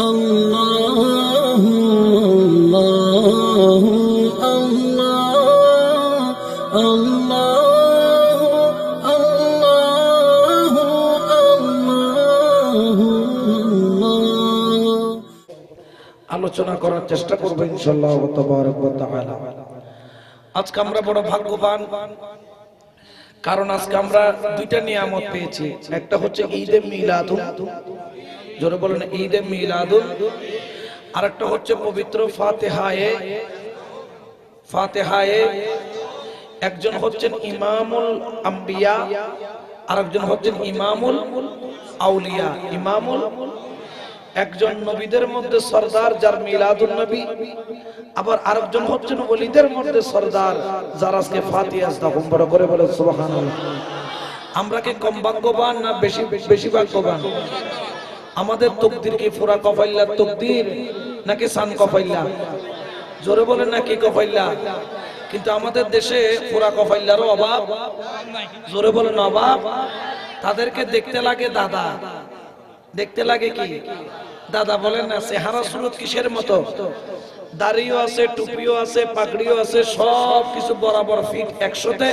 আল্লাহু আল্লাহু আল্লাহ আল্লাহু আল্লাহু আল্লাহু আল্লাহ। আলোচনা করার চেষ্টা করব ইনশাআল্লাহ তাবারাক ওয়া তাআলা। আজকে আমরা বড় ভাগ্যবান, কারণ আজকে আমরা দুইটা নিয়ামত পেয়েছি। একটা হচ্ছে ঈদে মিলাদুন, জোরে বলেন ঈদে মিলাদুন। আর একটা হচ্ছে পবিত্র ফাতিহায়ে। একজন হচ্ছেন ইমামুল আম্বিয়া, আর একজন হচ্ছেন ইমামুল আউলিয়া। একজন নবীদের মধ্যে সরদার, যার মিলাদুন নবী, আবার আরেকজন হচ্ছেন ওলিদের মধ্যে সরদার, যার আজকে ফাতিহা দাফন। বড় করে বলে সুবহানাল্লাহ। আমরা কি কম ভাগ্যবান না বেশি ভাগ্যবান? আমাদের তকদির কি ফুরা কফাইল্লার তকদির নাকি সান কফাইল্লা? জোরে বলেন নাকি কফাইল্লা? কিন্তু আমাদের দেশে ফুরা কফাইল্লারও অভাব। জোরে বলেন অভাব। তাদেরকে দেখতে লাগে দাদা, দেখতে লাগে কি দাদা বলেন না। চেহারা সুরত কিসের মতো? দাড়িও আছে, টুপিও আছে, পাগড়িও আছে, সব কিছু বরাবর ফিট 100তে,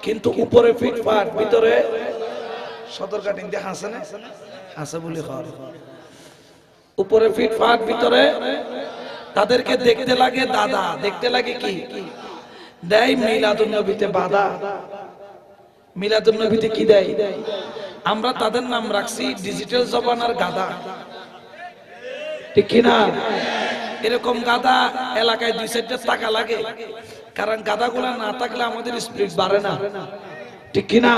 কিন্তু উপরে ফিট ফাট, ভিতরে সদর কাটিং দিয়ে হাসে না, হাসে বলি হয়। উপরে ফিট ফাট, ভিতরে। তাদেরকে দেখতে লাগে দাদা, দেখতে লাগে কি দেয়? মিলাদুন নবীতে বাধা। মিলাদুন নবীতে কি দেয়? আমরা তাদের নাম রাখছি ডিজিটাল জবানার গাদা, ঠিক কিনা? এরকম গাদা এলাকায় 2-4টা টাকা লাগে, কারণ গাদাগুলা না থাকলে আমাদের স্পিরিট বাড়ে না, ঠিক কিনা?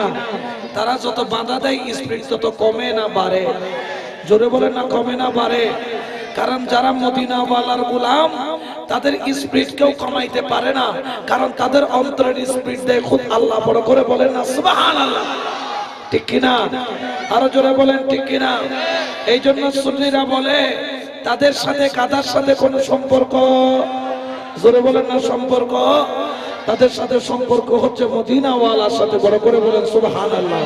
তারা যত বাধা দেয় স্পিরিট তত কমে না বাড়ে। জোরে বলে না কমে না বাড়ে। কারণ যারা মদিনা ওয়ালার গোলাম, তাদের স্পিরিট কেউ কমাইতে পারে না, কারণ তাদের অন্তরের স্পিরিট দেয় খুব আল্লাহ। বড় করে বলেন না সুবহানাল্লাহ, ঠিক কিনা? আরো জোরে বলেন ঠিক কিনা? এই জন্য সুন্নিরা বলে তাদের সাথে গাদার সাথে কোনো সম্পর্ক, জোরে বলেন না সম্পর্ক, তাদের সাথে সম্পর্ক হচ্ছে মদিনা ওয়ালার সাথে। বড় করে বলেন সুবহানাল্লাহ।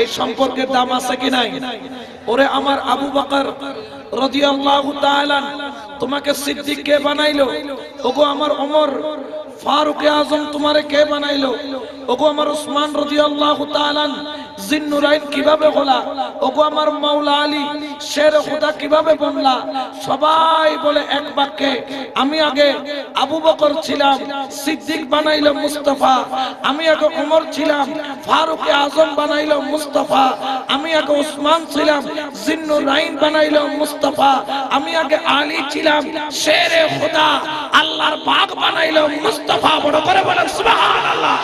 এই সম্পর্কের দাম আছে কি নাই? ওরে আমার আবু বকর রাদিয়াল্লাহু তাআলা, তোমাকে সিদ্দিক কে বানাইলো? ওগো আমার ওমর ফারুক আজম তোমারে কে বানাইলো? ওগো আমার উসমান রাদিয়াল্লাহু তাআলা জিন্নুরাইন কিভাবে হলা? ওগো আমার মাওলা আলী শের খোদা কিভাবে বনলা? সবাই বলে এক বাক্যে, আমি আগে আবু বকর ছিলাম, সিদ্দিক বানাইলো মুস্তাফা। আমি আগে ওমর ছিলাম, ফারুক আজম বানাইলো মুস্তাফা। আমি আগে উসমান ছিলাম, জিন্নুরাইন বানাইলো মুস্তাফা। আমি আগে আলী ছিলাম, শের খোদা আল্লাহর বাগ বানাইলো মুস্তাফা। বড় করে বলেন সুবহানাল্লাহ,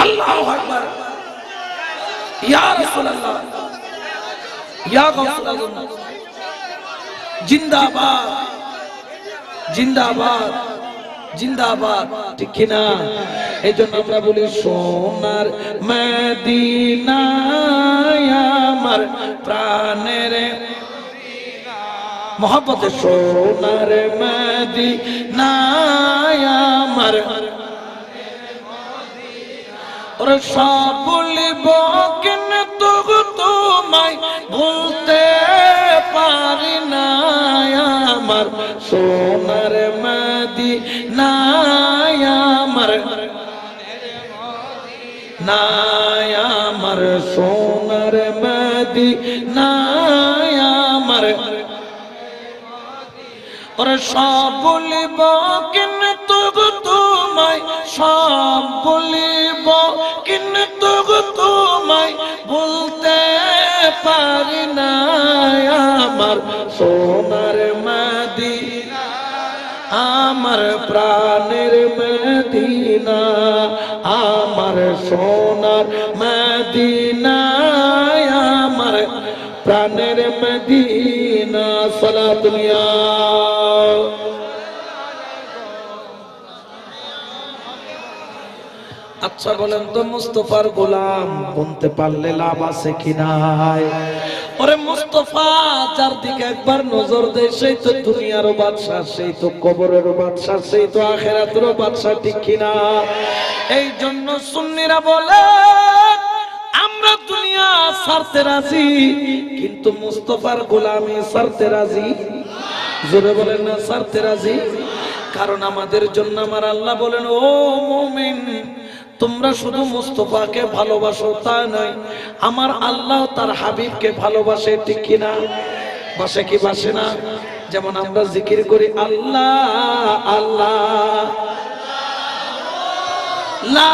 আল্লাহু আকবার। ইয়া রাসূলুল্লাহ, ইয়া গাউসুল আজম, জিন্দাবাদ জিন্দাবাদ জিন্দাবাদ, ঠিক কিনা? এই জন্য আমরা বলি সোনার মদিনায় আমার প্রাণের মোহাম্মতে, সোনার মদিনায় আমার। ওরে সব বলিব কিন্তু তোমায় ভুলতে পারি না আমার সোনার মদিনায় আমার, নাই আমার সোনার মদিনায় আমার। ওরে সব বলিব কিন্তু তোমায়, সব বলিব কিন্তু তোমায় ভুলতে পারি না আমার সোনার মদিনা, আমার প্রাণের মদিনা, আমার সোনার মদিনা, আমার প্রাণের মদিনা। সালাতুল ইয়া আচ্ছা বলেন তো, মুস্তাফার গোলাম বলতে পারলে লাভ আছে কি নাই? ওরে মুস্তাফা যার দিকে একবার নজর দেয়, সেই তো দুনিয়ারও বাদশা, সেই তো কবরেরও বাদশা, সেই তো আখিরাতেরও বাদশা, ঠিক কিনা? এই জন্য সুন্নিরা বলে আমরা দুনিয়া ছাড়তে রাজি, কিন্তু মুস্তাফার গোলামি ছাড়তে রাজি। জোরে বলেন না ছাড়তে রাজি। কারণ আমাদের জন্য আমার আল্লাহ বলেন, ও মুমিন, তোমরা শুধু মুস্তাফাকে ভালোবাসো তা নয়, আমার আল্লাহ তার হাবিবকে ভালোবাসে, ঠিক কিনা? বাসে কি বাসে না? যেমন আমরা জিকির করি আল্লাহ আল্লাহ, লা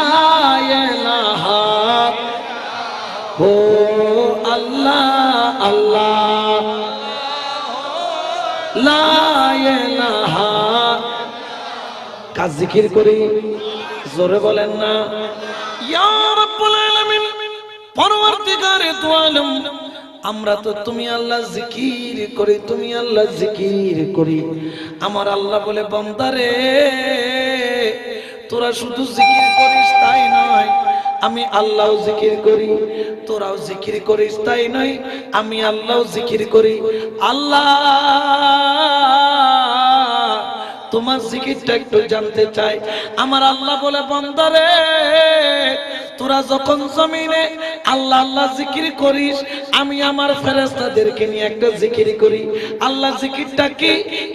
ইলাহা ও আল্লাহ আল্লাহ, লা ইলাহা, কাজ জিকির করি। জোরে বলেন না ইয়া রাব্বুল আলামিন, পরওয়ারদিগারে দু আলম, আমরা তো তুমি আল্লাহ জিকির করি, তুমি আল্লাহ জিকির করি। আমার আল্লাহ বলে, বান্দারে তোরা শুধু জিকির করিস তাই নয়, আমি আল্লাহও জিকির করি। তোরাও জিকির করিস তাই নয়, আমি আল্লাহও জিকির করি। আল্লাহ তোমার জিকিরটা একটু জানতে চাই। আমার আল্লাহ বলে, বান্দারে তোরা যখন জমিনে আল্লাহ আল্লাহ জিকির করিস, আমি আমার ফেরেশতাদেরকে নিয়ে একটা জিকির করি। আল্লাহ জিকিরটা কি?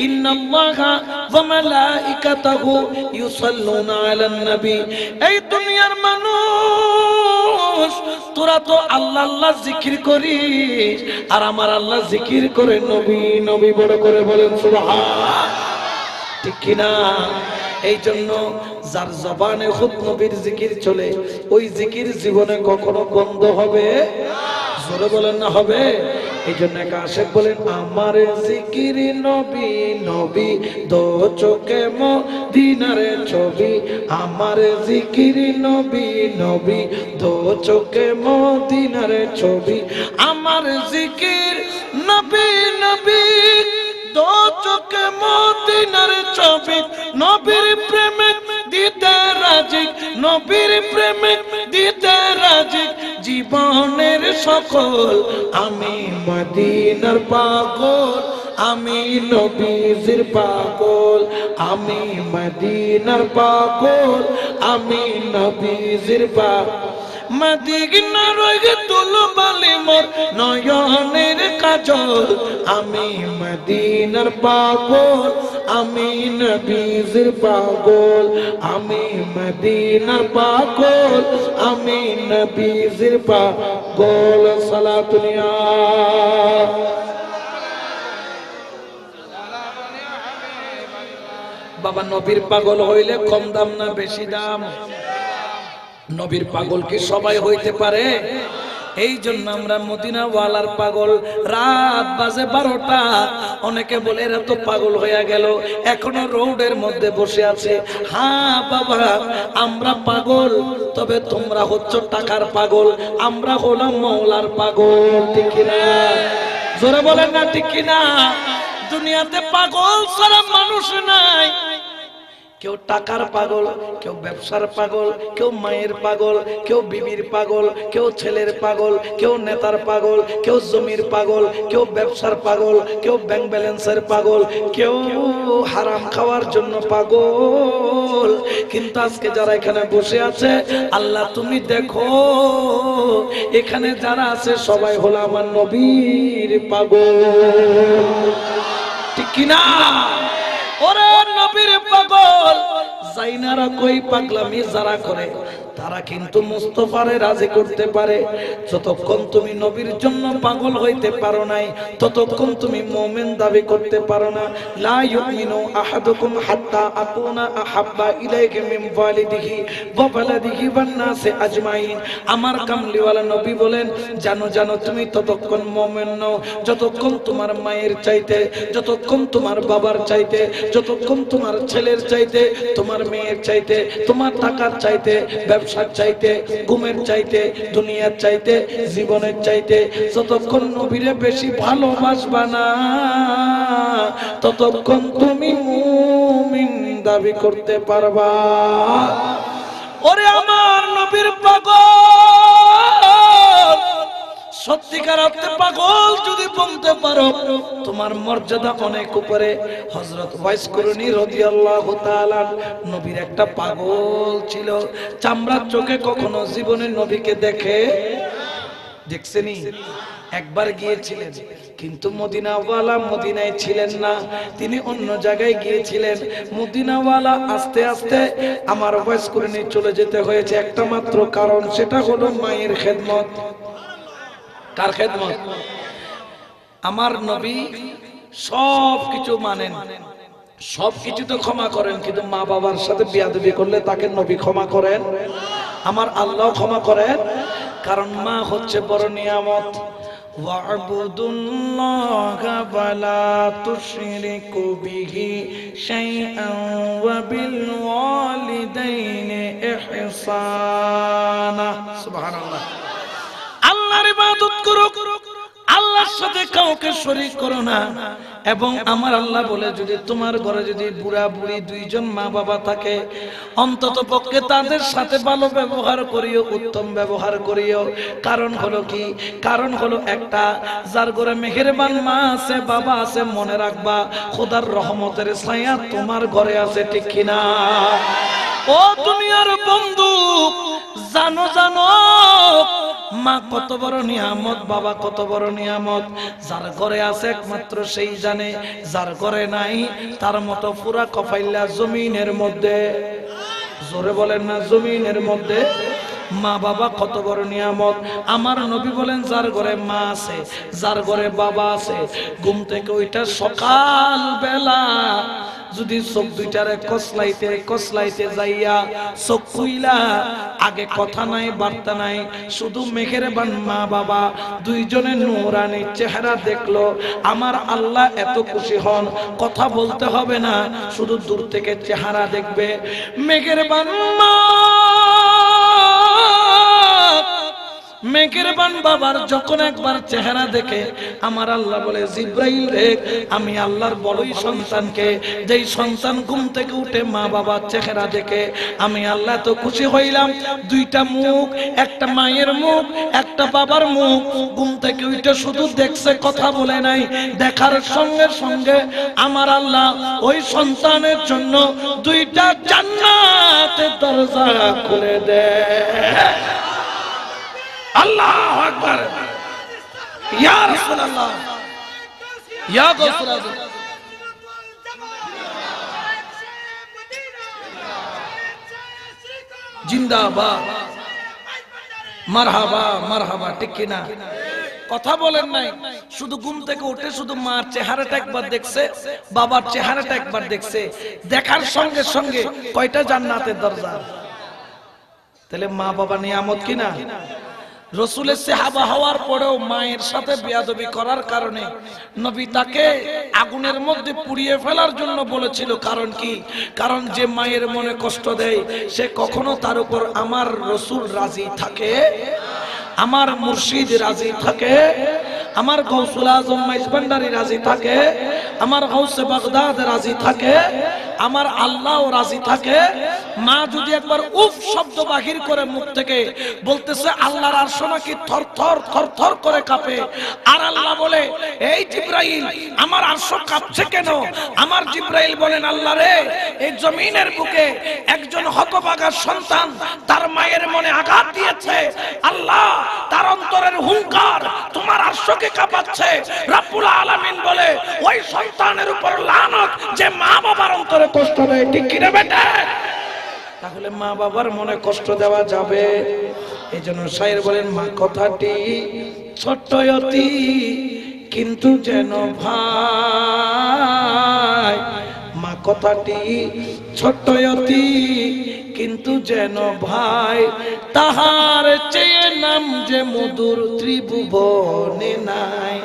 ইন্নাল্লাহা ওয়া মালাইকাতাহু ইউসাল্লুনা আলান নবী। এই দুনিয়ার মানুষ, তোরা তো আল্লাহ আল্লাহ জিকির করিস, আর আমার আল্লাহ জিকির করে নবী নবী বড় করে বলেন সুবহান, ঠিক কিনা? এই জন্য যার জবানে খুব নবীর জিকির চলে, ওই জিকির জীবনে কখনো বন্ধ হবে? জোরে বলেন না হবে? এই জন্য এক আশিক বলেন, আমার জিকির নবী নবী, দো চোখে মদিনার ছবি। আমার জিকির নবী নবী, দো চোখে মদিনার ছবি। আমার জিকির নবী নবী, দো চোখে মদিনার ছবি। নবীর প্রেমে দিতে রাজি, নবীর প্রেমে দিতে রাজি। জীবনের সকল আমি মদিনার পাগল, আমি নবীজির পাগল। আমি মদিনার পাগল, আমি নবীজির পাগল। মদিনার রয়ে তুলো বালি মোর নয়নের কাজল। আমি মদিনার পাগল, আমি নবীজির পাগল। আমি মদিনার পাগল, আমি নবীজির পাগল। সালাতুনিয়া বাবা, নবীর পাগল হইলে কম দাম না বেশি দাম? নবীর পাগল কি সবাই হইতে পারে? এই জন্য আমরা মদিনা ওয়ালার পাগল। রাত বাজে 12টা, অনেকে বলে এরা তো পাগল হয়ে গেল, এখনো রোডের মধ্যে বসে আছে। হ্যাঁ বাবা, আমরা পাগল, তবে তোমরা হচ্ছ টাকার পাগল, আমরা হলাম মওলার পাগল, ঠিক কিনা? জোরে বলেন না ঠিক কিনা? দুনিয়াতে পাগল ছাড়া মানুষ নাই। কেউ টাকার পাগল, কেউ ব্যবসার পাগল, কেউ মায়ের পাগল, কেউ বিবির পাগল, কেউ ছেলের পাগল, কেউ নেতার পাগল, কেউ জমির পাগল, কেউ ব্যবসার পাগল, কেউ ব্যাংক ব্যালেন্সের পাগল, কেউ হারাম খাওয়ার জন্য পাগল। কিন্তু আজকে যারা এখানে বসে আছে, আল্লাহ তুমি দেখো, এখানে যারা আছে সবাই হলো আমার নবীর পাগল, ঠিক কিনা? ওরে নবীর পাগল, জাইনারা কই পাগলামি যারা করে, তারা কিন্তু মুস্তাফারে রাজি করতে পারে। যতক্ষণ তুমি নবীর জন্য পাগল হইতে পারো নাই, ততক্ষণ তুমি মুমিন দাবি করতে পারো না। লা ইউমিনু আহাদুকুম হাত্তা আকুনা আহাব্বা ইলাইহি মিন ওয়ালিদিহি ওয়া ওয়ালাদিহি ওয়ান নাসি আজমাইন। আমার কামলিওয়ালা নবী বলেন, জানো জানো তুমি ততক্ষণ মুমিন নও যতক্ষণ তোমার মায়ের চাইতে, যতক্ষণ তোমার বাবার চাইতে, যতক্ষণ তোমার ছেলের চাইতে, তোমার মেয়ের চাইতে, তোমার টাকার চাইতে, ব্যবসার চাইতে, ঘুমের চাইতে, দুনিয়ার চাইতে, জীবনের চাইতে যতক্ষণ নবীরে বেশি ভালোবাসবা না, ততক্ষণ তুমি মুমিন দাবি করতে পারবা। ওরে আমার নবীর পাগল, সত্যিকার অর্থে পাগল যদি বলতে পারো, তোমার মর্যাদা অনেক উপরে। হযরত ওয়াইস কুরনি রাদিয়াল্লাহু তাআলা, নবীর একটা পাগল ছিল, চামড়ার চোখে কখনো জীবনে নবীকে দেখে দেখছেনি? একবার গিয়েছিলেন, কিন্তু মদিনাওয়ালা মদিনায় ছিলেন না, তিনি অন্য জায়গায় গিয়েছিলেন। মদিনাওয়ালা আস্তে আস্তে আমার বয়স করে নিয়ে চলে যেতে হয়েছে একটা মাত্র কারণ, সেটা হলো মায়ের খেদমত। কার খেদমত? আমার নবী সব কিছু মানেন, সব কিছু তো ক্ষমা করেন, কিন্তু মা বাবার সাথে বিয়াদবি করলে তাকে নবী ক্ষমা করেন, আমার আল্লাহ ক্ষমা করেন। কারণ মা হচ্ছে বড় নিয়ামত। ওয়া'বুদুল্লাহা ওয়ালা তুশরিকু বিহি শাইআন ওয়া বিল ওয়ালিদাইনি ইহসানা। সুবহানাল্লাহ। আল্লাহর ইবাদত করো, আল্লাহর সাথে কাউকে শরীক করো না। এবং আমার আল্লাহ বলে, যদি তোমার ঘরে যদি বুড়া বুড়ি দুইজন মা বাবা থাকে, অন্তত পক্ষে তাদের সাথে ভালো ব্যবহার করিও, উত্তম ব্যবহার করিও। কারণ হলো কি? কারণ হলো একটা, যার ঘরে মেহেরবান মা আছে বাবা আছে, মনে রাখবা খোদার রহমতের ছায়া তোমার ঘরে আছে, ঠিক কিনা? ও দুনিয়ার বন্ধু, জানো জানো মা কত বড় নিয়ামত, বাবা কত বড় নিয়ামত। যার ঘরে আছে একমাত্র সেই জানে, যার ঘরে নাই তার মতো পুরা কফাইল্লা জমিনের মধ্যে। জোরে বলেন না, জমিনের মধ্যে। মা বাবা কত বড় নিয়ামত। আমার নবী বলেন, যার ঘরে মা আছে, যার ঘরে বাবা আছে, ঘুম থেকে ওইটা সকাল বেলা যদি চোখ দুইটারে কসলাইতে কসলাইতে যাইয়া চোখ খুইলা, আগে কথা নাই বার্তা নাই, শুধু মেহেরবান মা বাবা দুইজনের নূরানি চেহারা দেখলো, আমার আল্লাহ এত খুশি হন, কথা বলতে হবে না, শুধু দূর থেকে চেহারা দেখবে। মেহেরবান মা মেহেরবান বাবার যখন একবার চেহারা দেখে, আমার আল্লাহ বলে, জিব্রাইল রে, আমি আল্লাহর বড়ই সন্তানকে, যেই সন্তান ঘুম থেকে উঠে মা বাবার চেহারা দেখে, আমি আল্লাহ তো খুশি হইলাম। দুইটা মুখ, একটা মায়ের মুখ একটা বাবার মুখ, ঘুম থেকে উঠে শুধু দেখছে, কথা বলে নাই। দেখার সঙ্গে সঙ্গে আমার আল্লাহ ওই সন্তানের জন্য দুইটা জান্নাতের দরজা খুলে দেয়। আল্লাহু আকবার। ইয়া রাসূলুল্লাহ, ইয়া গাউসুল আযম। জিন্দাবাদ, মারহাবা মারহাবা, ঠিক কিনা? কথা বলেন নাই, শুধু ঘুম থেকে উঠে শুধু মার চেহারাটা একবার দেখছে, বাবার চেহারাটা একবার দেখছে, দেখার সঙ্গে সঙ্গে কয়টা জান্নাতের দরজা। তাহলে মা বাবা নিয়ামত কিনা? রসুলের সাহাবা হওয়ার পরেও মায়ের সাথে বেয়াদবি করার কারণে নবী তাকে আগুনের মধ্যে পুড়িয়ে ফেলার জন্য বলেছিল। কারণ কি? কারণ যে মায়ের মনে কষ্ট দেয়, সে কখনো তার উপর আমার রসুল রাজি থাকে, আমার মুর্শিদ রাজি থাকে, আমার গাউসুল আজম মাইজভান্ডারী রাজি থাকে, আমার গাউসে বাগদাদ রাজি থাকে, আমার আল্লাহ রাজি থাকে। মা যদি একবার উফ শব্দ বাহির করে মুখ থেকে, বলতেছে আল্লাহর আরশ নাকি থরথর থরথর করে কাঁপে। আর আল্লাহ বলে, এই জিব্রাইল, আমার আরশ কাঁপছে কেন? আমার জিব্রাইল বলেন, আল্লাহ রে, এই জমিনের বুকে একজন হতভাগা সন্তান তার মায়ের মনে আঘাত দিয়েছে, আল্লাহ তার অন্তরের হুঙ্কার তোমার আরশকে কাঁপাচ্ছে। রব্বুল আলামিন বলে, ওই সন্তানের উপর লানত যে মা বাবার অন্তরে কষ্ট দেয়, ঠিক কি না বেটা? তাহলে মা বাবার মনে কষ্ট দেওয়া যাবে? এই জন্য শায়ের বলেন, মা কথাটি ছোট্ট অতি কিন্তু যেন ভাই, মা কথাটি ছোট্ট অতি কিন্তু যেন ভাই, তাহার চেয়ে নাম যে মধুর ত্রিভুবনে নাই।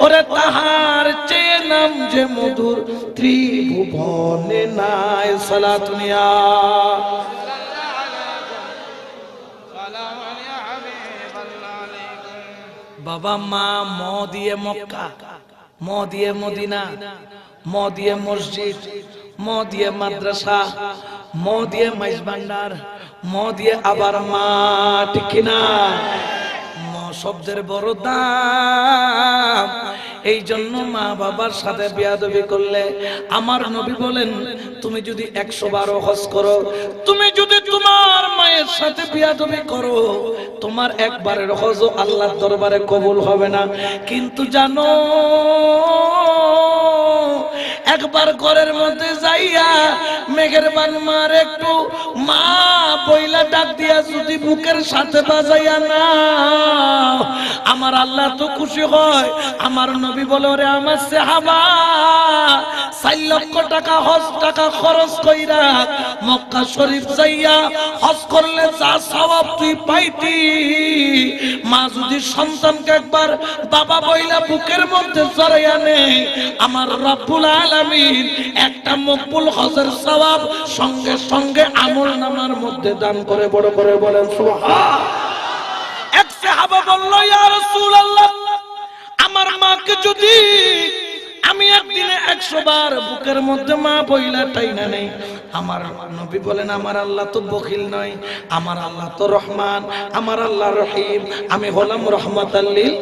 ওরে তাহার চেয়ে নাম যে মধুর ত্রিভুবনে নাই। সালাতুনিয়া বাবা মা ম দিয়ে মক্কা, ম দিয়ে মদিনা, ম দিয়ে মসজিদ, ম দিয়ে মাদ্রাসা, ম দিয়ে মাইজ ভান্ডার, ম দিয়ে আবার মা, ঠিক কিনা? ম শব্দের বড় দাম। এই জন্য মা বাবার সাথে বেয়াদবি করলে আমার নবী বলেন, তুমি যদি 112 হজ করো, তুমি যদি তোমার মায়ের সাথে বিয়াদবি করো, তোমার একবারের হজও আল্লাহর দরবারে কবুল হবে না। কিন্তু জানো, একবার ঘরের মধ্যে যাইয়া মেঘেরবান মার একটু মা বইলা ডাক দিয়া যদি বুকের সাথে বাজাইয়া না, আমার আল্লাহ তো খুশি হয়। আমার নবী বলে, ওরে আমার সাহাবা, 4 লক্ষ টাকা হজ টাকা খরচ কইরা মক্কা শরীফ যাইয়া হজ করলে যা সওয়াব তুই পাইতি, মা যদি সন্তানকে একবার বাবা বইলা বুকের মধ্যে জড়াইয়া নেয়, আমার রব্বুল আলামিন একটা মকবুল হজের সওয়াব সঙ্গে সঙ্গে আমলনামার মধ্যে দান করে। বড় করে বলেন সুবহান। এক সাহাবা বলল, ইয়া রাসূলুল্লাহ, আমার মাকে যদি আমি একদিনে 100 বার বুকের মধ্যে মা বইলা টাইনা নেই, আমার নবী বলেন, আমার আল্লাহ তো বখিল নয়, আমার আল্লাহ তো রহমান, আমার আল্লাহ রহিম, আমি হলাম রহমাতাল লিল।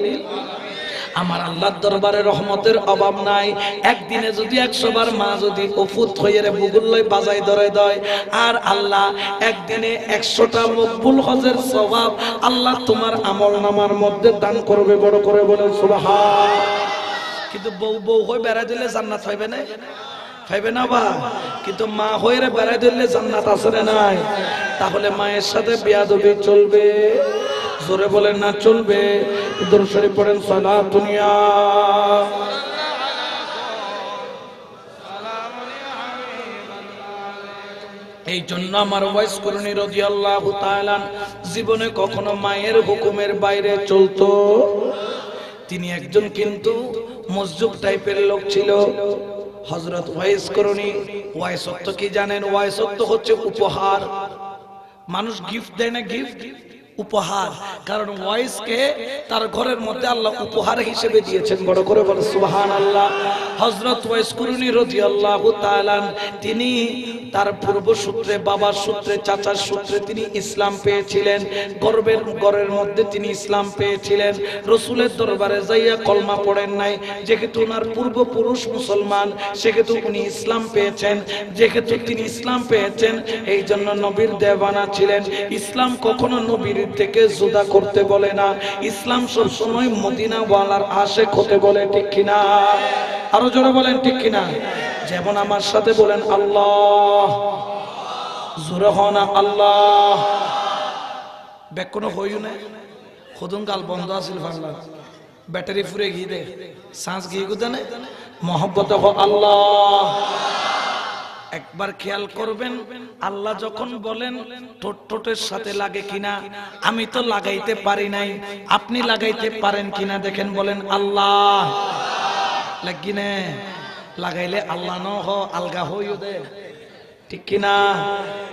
আমার আল্লাহর দরবারে রহমতের অভাব নাই। একদিনে যদি 100 বার মা যদি উফুত হয়ে বুগুল্লয় বাজাই ধরে দেয়, আর আল্লাহ একদিনে 100টা মকবুল হজের সওয়াব আল্লাহ তোমার আমলনামার মধ্যে দান করবে। বড় করে বলেন সুবহান। কিন্তু বউ হয়ে বেড়াই দিলে জান্নাত পাইবে না? পাইবে না বা? কিন্তু মা হয়ে বেড়াই দিলে জান্নাত আছে না নাই? তাহলে মায়ের সাথে বিয়াদবি চলবে? জোরে বলেন না চলবে? দরুদ শরীফ পড়েন, সালাতুন ইয়া। এই জন্য আমার ওয়াইস করুনি রাদিয়াল্লাহু তাআলা জীবনে কখনো মায়ের হুকুমের বাইরে চলতো। তিনি একজন কিন্তু মজজুব টাইপের লোক ছিল, হযরত ওয়াইস করুনি। ওয়াইসত্ব কি জানেন? ওয়াইসত্ব হচ্ছে উপহার। মানুষ গিফট দেয় না, গিফট উপহার। কারণ ওয়াইসকে তার ঘরের মধ্যে আল্লাহ উপহার হিসেবে দিয়েছেন। বড় করে বলেন সুবহানাল্লাহ। হযরত ওয়াইস করুনি রাদিয়াল্লাহু তাআলা তিনি তার পূর্বসূত্রে, বাবার সূত্রে, চাচার সূত্রে তিনি ইসলাম পেয়েছিলেন। ঘরের মধ্যে তিনি ইসলাম পেয়েছিলেন। রাসূলের দরবারে যাইয়া কলমা পড়েন নাই, যেহেতু ওনার পূর্বপুরুষ মুসলমান, সেহেতু উনি ইসলাম পেয়েছেন। যেহেতু তিনি ইসলাম পেয়েছেন, এই জন্য নবীর দেওয়ানা ছিলেন। ইসলাম কখনো নবীর থেকে জুদা করতে বলে না। ইসলাম সব সময় মদিনা ওয়ালার আশিক হতে বলে, ঠিক কিনা? আরো জোরে বলেন ঠিক কিনা? যেমন আমার সাথে বলেন আল্লাহ, জোরে হন আল্লাহ। বেকনো হইও না, খুদুন গাল বন্ধ আছিল ফারলা, ব্যাটারি ফুরে গিয়ে দে, শ্বাস গিয়ে গুদানে মহব্বত হো আল্লাহ। একবার খেয়াল করবেন, আল্লাহ যখন বলেন ঠোঁটের সাথে লাগে কিনা। আমি তো লাগাইতে পারি নাই, আপনি লাগাইতে পারেন কিনা দেখেন, বলেন আল্লাহ। লাগিনে লাগাইলে আল্লাহ ন হ আলগা হইও দে, ঠিক কিনা?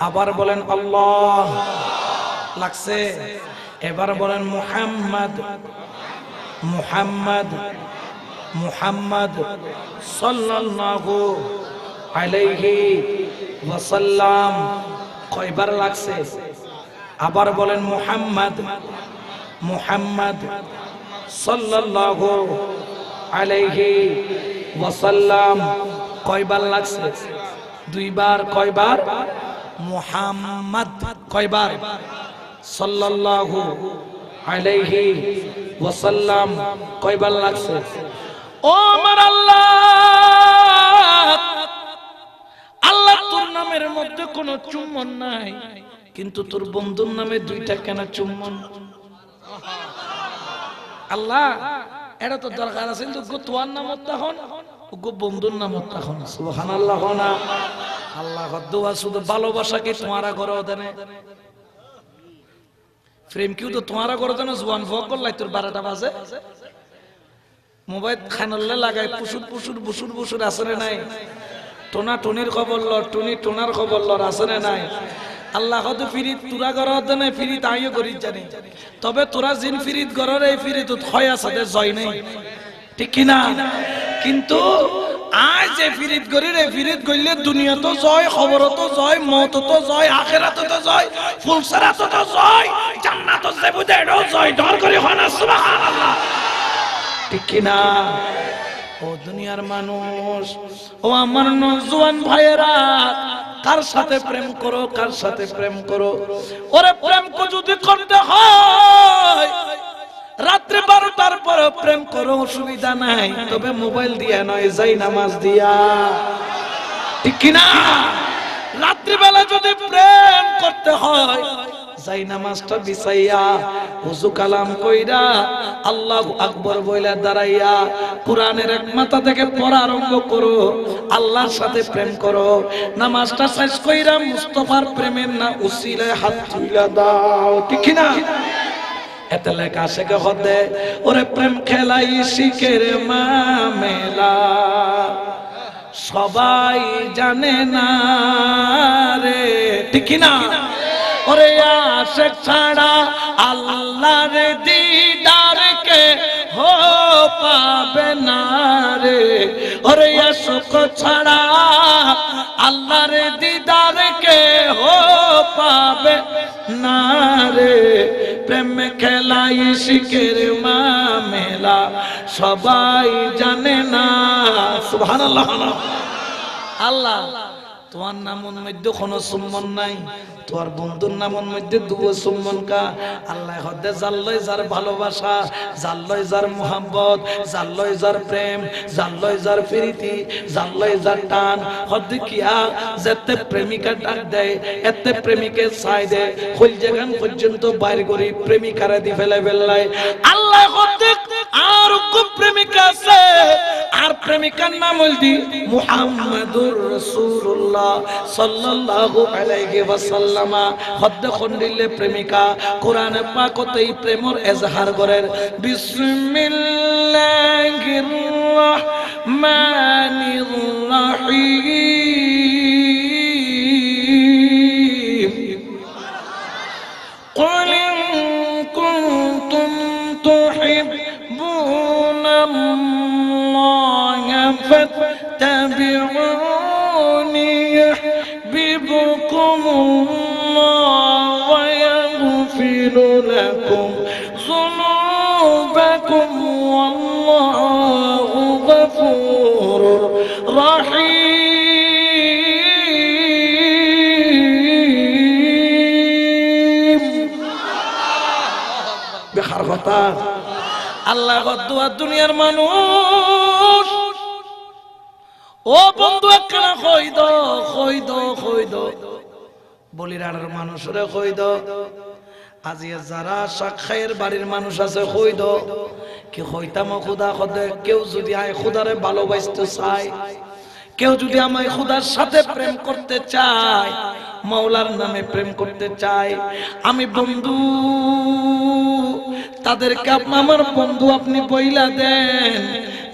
আবার বলেন আল্লাহ। লাগছে? এবার বলেন মুহাম্মদ, মুহাম্মদ, মুহাম্মদ সাল্লাল্লাহু আলাইহি ওয়াসাল্লাম। কয়বার লাগছে? আবার বলেন মুহাম্মদ, মুহাম্মদ সাল্লাল্লাহু আলাইহি ওয়াসাল্লাম। কয়বার লাগছে? 2 বার। কয়বার? মুহাম্মদ কয়বার? সাল্লাল্লাহু আলাইহি ওয়াসাল্লাম কয়বার লাগছে? ও আমার আল্লাহ, আল্লাহ তোর নামের মধ্যে কোনো চুম্বন নাই, কিন্তু তোর বন্ধুর নামে 2টা কেন চুম্বন? আল্লাহ এটা তো দরকার আছে, কিন্তু তোমার নাম তখন বন্ধুর নাম তখন। সুবহানাল্লাহ না? আল্লাহ দোয়া শুধু ভালোবাসা কি তোমারা করো দেনে? প্রেম কিউ তো তোমারা করো দেনে? জোয়ান ভোগ করলাই তোর 12টা বাজে মোবাইল খানলে লাগাই পুশুর পুশুর বুসুর বুসুর আসরে নাই। টোনা টুনির খবর লর, টুনি টোনার খবর লর আসরে নাই। আল্লাহ হয়তো ফিরিত তুরা গড় দেনে, ফিরিত আইও করি জানি। তবে তোরা জিন ফিরিত গড়ের এই ফিরিত হয় আছে জয় নেই, ঠিক কিনা? কিন্তু আজ যে ফিরিত গড়ি রে, ফিরিত গড়লে দুনিয়া তো জয়, খবর তো জয়, মত তো জয়, আখিরাত তো জয়, ফুলসারাত তো জয়, জান্নাত জেবুদে জয়। ডর করে হয় না? সুবহানাল্লাহ, ঠিক কিনা? ও দুনিয়ার মানুষ, ও আমার নওজোয়ান ভাইয়েরা, কার সাথে প্রেম করো, কার সাথে প্রেম করো? ওরে প্রেম কো যদি করতে হয় রাত্রে 12টার পরে প্রেম করো, অসুবিধা নাই, তবে মোবাইল দিয়া নয়, যাই নামাজ দিয়া। ঠিক কিনা? রাত্রিবেলা যদি প্রেম করতে হয় যাই নামাজটা বিছাইয়া ওযু কালাম কইরা আল্লাহু আকবার বইলা দাঁড়াইয়া কোরআনের এক মাথা থেকে পড়া আরম্ভ করো, আল্লাহর সাথে প্রেম করো। নামাজটা শেষ কইরা মুস্তাফার প্রেমের না উসিলায় হাত তুইলা দাও। ঠিক কিনা? এতে লেখা শেখে হদে ওরে প্রেম খেলাই শিখের মামেলা, সবাই জানে না রে। ঠিক না? ওরে আশিক ছাড়া আল্লাহর দিদার কে হো পাবে না রে। ওরে আশিক ছাড়া আল্লাহর দিদার কে হো পাবে না রে। প্রেম খেলাই শিখের মামেলা, সবাই জানে না। সুবহানাল্লাহ। আল্লাহ তোমার নামের মধ্যে কোনো সুম্মন নাই, তোমার বন্ধুর নামের মধ্যে দুবো সুম্মন কা। আল্লাহ হদে জাল্লয় যার ভালোবাসা, জাল্লয় যার মোহাম্মত, জাল্লয় যার প্রেম, জাল্লয় যার প্রীতি, জাল্লয় যার টান। হদে কিয়া যেতে প্রেমিকা ডাক দেয় এতে প্রেমিকে ছাই দেয়, কই জায়গান পর্যন্ত বাইর করি প্রেমিকারা দি ফেলে ফেললাই। আল্লাহ হদে আর খুব প্রেমিকা আছে, আর প্রেমিকার নাম হইদি মুহাম্মাদুর রাসূলুল্লাহ সাল্লাল্লাহু আলাইহি ওয়াসাল্লাম। হদ্দে খন্ডিলে প্রেমিকা কোরআন পাকতেই প্রেমর এজহার করেন। বিসমিল্লাহির রাহমানির রাহিম। কুল ইন কুনতুম তুহিব্বুনাল্লাহা ফাত্তাবিউনি يحببكمullah ويغفر لكم ذنوبكم والله غفور رحيم। বেকার কথা। আল্লাহ দোয়া দুনিয়ার মানুষ, ও বন্ধু একখানা কইদ কইদ কইদ বলিরার মানুষরে কইদ, আজিয়া যারা সাক্ষায়ের বাড়ির মানুষ আছে কইদ কি কইতাম খোদা খোদে। কেউ যদি আয় খোদারে ভালোবাসতে চায়, কেউ যদি আমায় খোদার সাথে প্রেম করতে চায়, মাওলার নামে প্রেম করতে চায়, আমি বন্ধু তাদেরকে আমার বন্ধু আপনি বইলা দেন,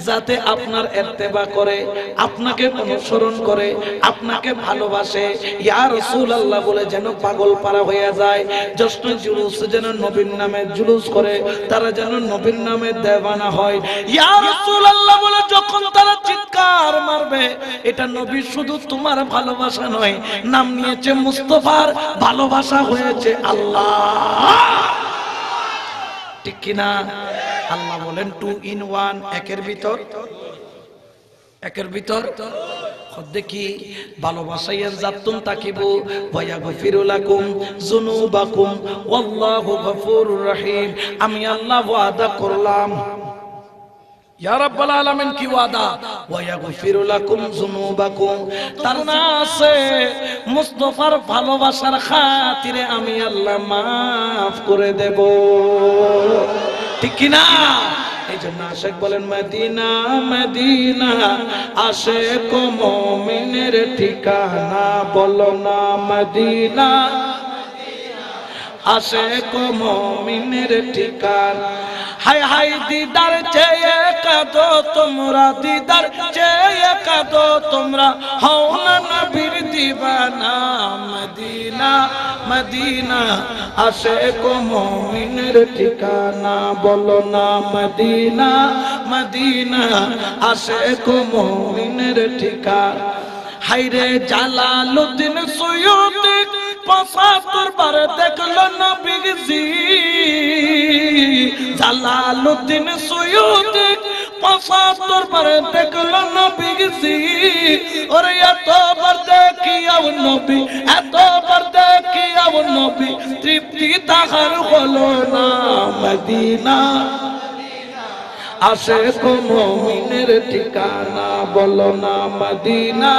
যাতে আপনার ইত্তেবা করে, আপনাকে অনুসরণ করে, আপনাকে ভালোবাসে। ইয়া রাসূলুল্লাহ বলে যেন পাগল পারা হয়ে যায়। জশ্ন জুলুস যেন নবীর নামে জুলুস করে, তারা যেন নবীর নামে দেওয়ানা হয়। ইয়া রাসূলুল্লাহ বলে যখন তারা চিৎকার মারবে, এটা নবী শুধু তোমার ভালোবাসা নয়, নাম নিয়েছে মুস্তাফার ভালোবাসা হয়েছে আল্লাহ। ঠিক কিনা? আল্লাহ বলেন 2 in 1, একের ভিতর দেখি ভালোবাসাইয়া জাতুন তাকিবু ওয়ায়াগফিরু লাকুম যুনুবাকুম ওয়াল্লাহু গফুরুর রহিম। আমি আল্লাহ ওয়াদা করলাম, ইয়া রাব্বাল আলামিন কি ওয়াদা? ওয়ায়াগফিরু লাকুম যুনুবাকুম। তার না আছে মুস্তাফার ভালোবাসার খাতিরে আমি আল্লাহ maaf করে দেব। ঠিক কি না? এই জন্য আশিক বলেন মদিনা মদিনা আশিক মুমিনের ঠিকানা, বলো না মদিনা আশিক মুমিনের ঠিকানা। হায় হায় দিদার চেয়ে কাঁদো তোমরা, দিদার চেয়ে কাঁদো তোমরা, হও না নবীর দিওয়ানা। মদিনা মদিনা আশিক মুমিনের ঠিকানা, বলো না মদিনা মদিনা আশিক মুমিনের ঠিকানা। হায়রে জালালউদ্দিন সুয়ুতি ৭৫ বার দেখলো নবীজি। জালালউদ্দিন সুয়ুতি 75 বার দেখলো নবীজি ওরে এতবার দেখিয়াও নবী এতবার দেখিয়াও নবী তৃপ্তি তাহার হলো না মদিনা আশিক মুমিনের ঠিকানা বলো না মদিনা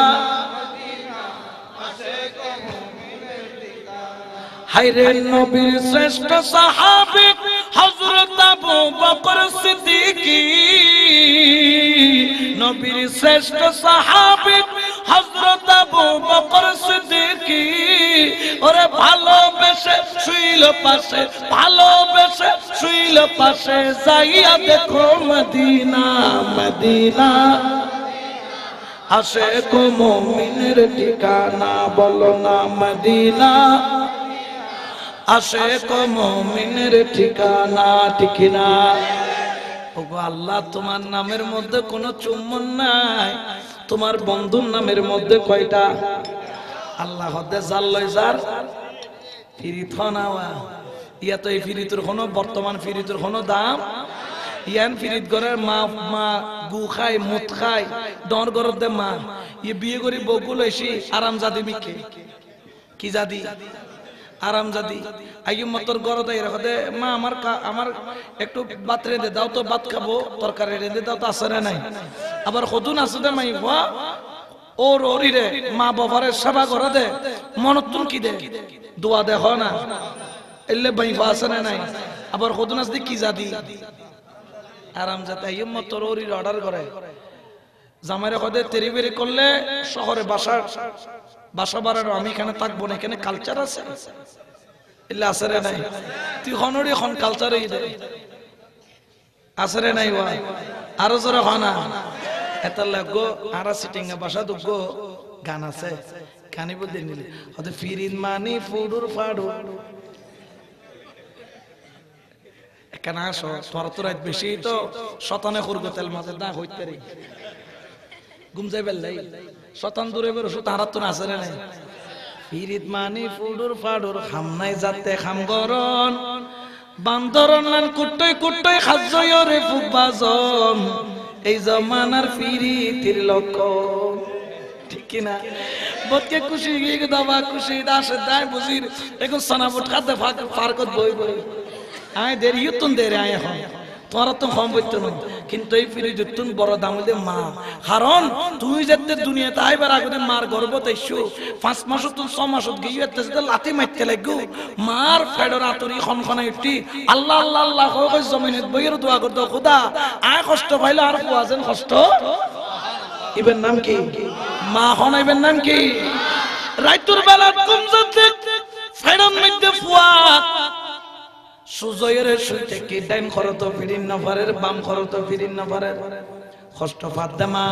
হায়রে নবীর শ্রেষ্ঠ সাহাবী হযরত আবু বকর সিদ্দিক নবীর শ্রেষ্ঠ সাহাবী হযরত আবু বকর সিদ্দিক ওরে ভালোবেসে শুইল পাশে ভালোবেসে শুইল পাশে যাইয়া দেখো মদিনা মদিনা আশিক মুমিনের ঠিকানা বলো না মদিনা আশিক মুমিনের ঠিকানা ঠিক না ওগো আল্লাহ তোমার নামের মধ্যে কোনো চুম্বন নাই তোমার বন্ধুর নামের মধ্যে কয়টা আল্লাহ হদে জাল্লয় যার ফিরিত হনাওয়া ইয়া তো এই ফিরিতের কোনো বর্তমান ফিরিতের কোনো দাম ইয়ান ফিরিত ঘরের মা মা গু খায় মুত খায় ডর ঘরের দে মা ই বিয়ে করি বকুল এসি আরাম জাদি বিকে কি জাদি আরাম জাদি আইয়ুম মতর গরদ আই রাখে মা আমার একটু ভাত রেঁধে দাও তো ভাত খাবো তরকারি রেঁধে দাও তো আসরে নাই আবার কতুন আছে দে মাই ওয়া ওর ওরিরে মা বাবারে সেবা করে দে মনতুন কি দে দোয়া দে হয় না এলে বাইফা আছে না নাই আবার কতুন আছে কি জাদি আরাম জাদি আইয়ুম মতর ওরিরে অর্ডার করে জামাইরে কদে তেরি বেরি করলে শহরে বাসা বাড়ানো আমি এখানে থাকবো না এখানে কালচার আছে এলে আসরে নাই তুই হনরি এখন কালচারে দে আসরে নাই ওয়া আরো জোরে হনা এটা লাগো আরা সিটিং এ বাসা দুগো গান আছে গানি বলতে নিলে হতে ফিরিন মানি ফুডুর ফাডু এখানে আসো তোর তো রাত বেশি তো শতানে খুরগো তেল মাঝে দা হইতে রে ঘুম যাই বেলাই শতান দূরে বেরো সু তাহার তো আসরে নাই ফিরিত মানি ফুডুর ফাডুর খাম নাই যাতে খাম গরন বান্দরন লান কুট্টই কুট্টই খাজয়রে ফুকবাজন এই জমানার ফিরিতির লক্ষণ ঠিক কি না বতকে খুশি গিয়ে দাবা খুশি দাসে দায় বুঝির এখন সানাবুট খাতে ফারকত বই বই আয় দেরি ইতুন দেরি আয় এখন তোরা তো কম বইতো না কিন্তু এই ফিরি যুতুন বড় দাম হইলে মা কারণ তুই যেতে দুনিয়াতে আইবার আগে মার গর্ভতে ইস্যু 5 মাস তুই 6 মাস গিয়ে যেতে লাতি মারতে লাগু মার ফেডর আতরি খনখনাই উঠি আল্লাহ আল্লাহ আল্লাহ কই জমিনত বইয়ের দোয়া করতো খোদা আয় কষ্ট পাইলে আর পোয়াজেন কষ্ট ইবেন নাম কি মা হনাইবেন নাম কি রাইতুর বেলা কম যেতে ফেডন মধ্যে ফুয়া সুজয়ের সুইতে কি ডাইন খরত ফিরিন নফরের বাম খরত ফিরিন নফরের কষ্ট ফাদ্দামা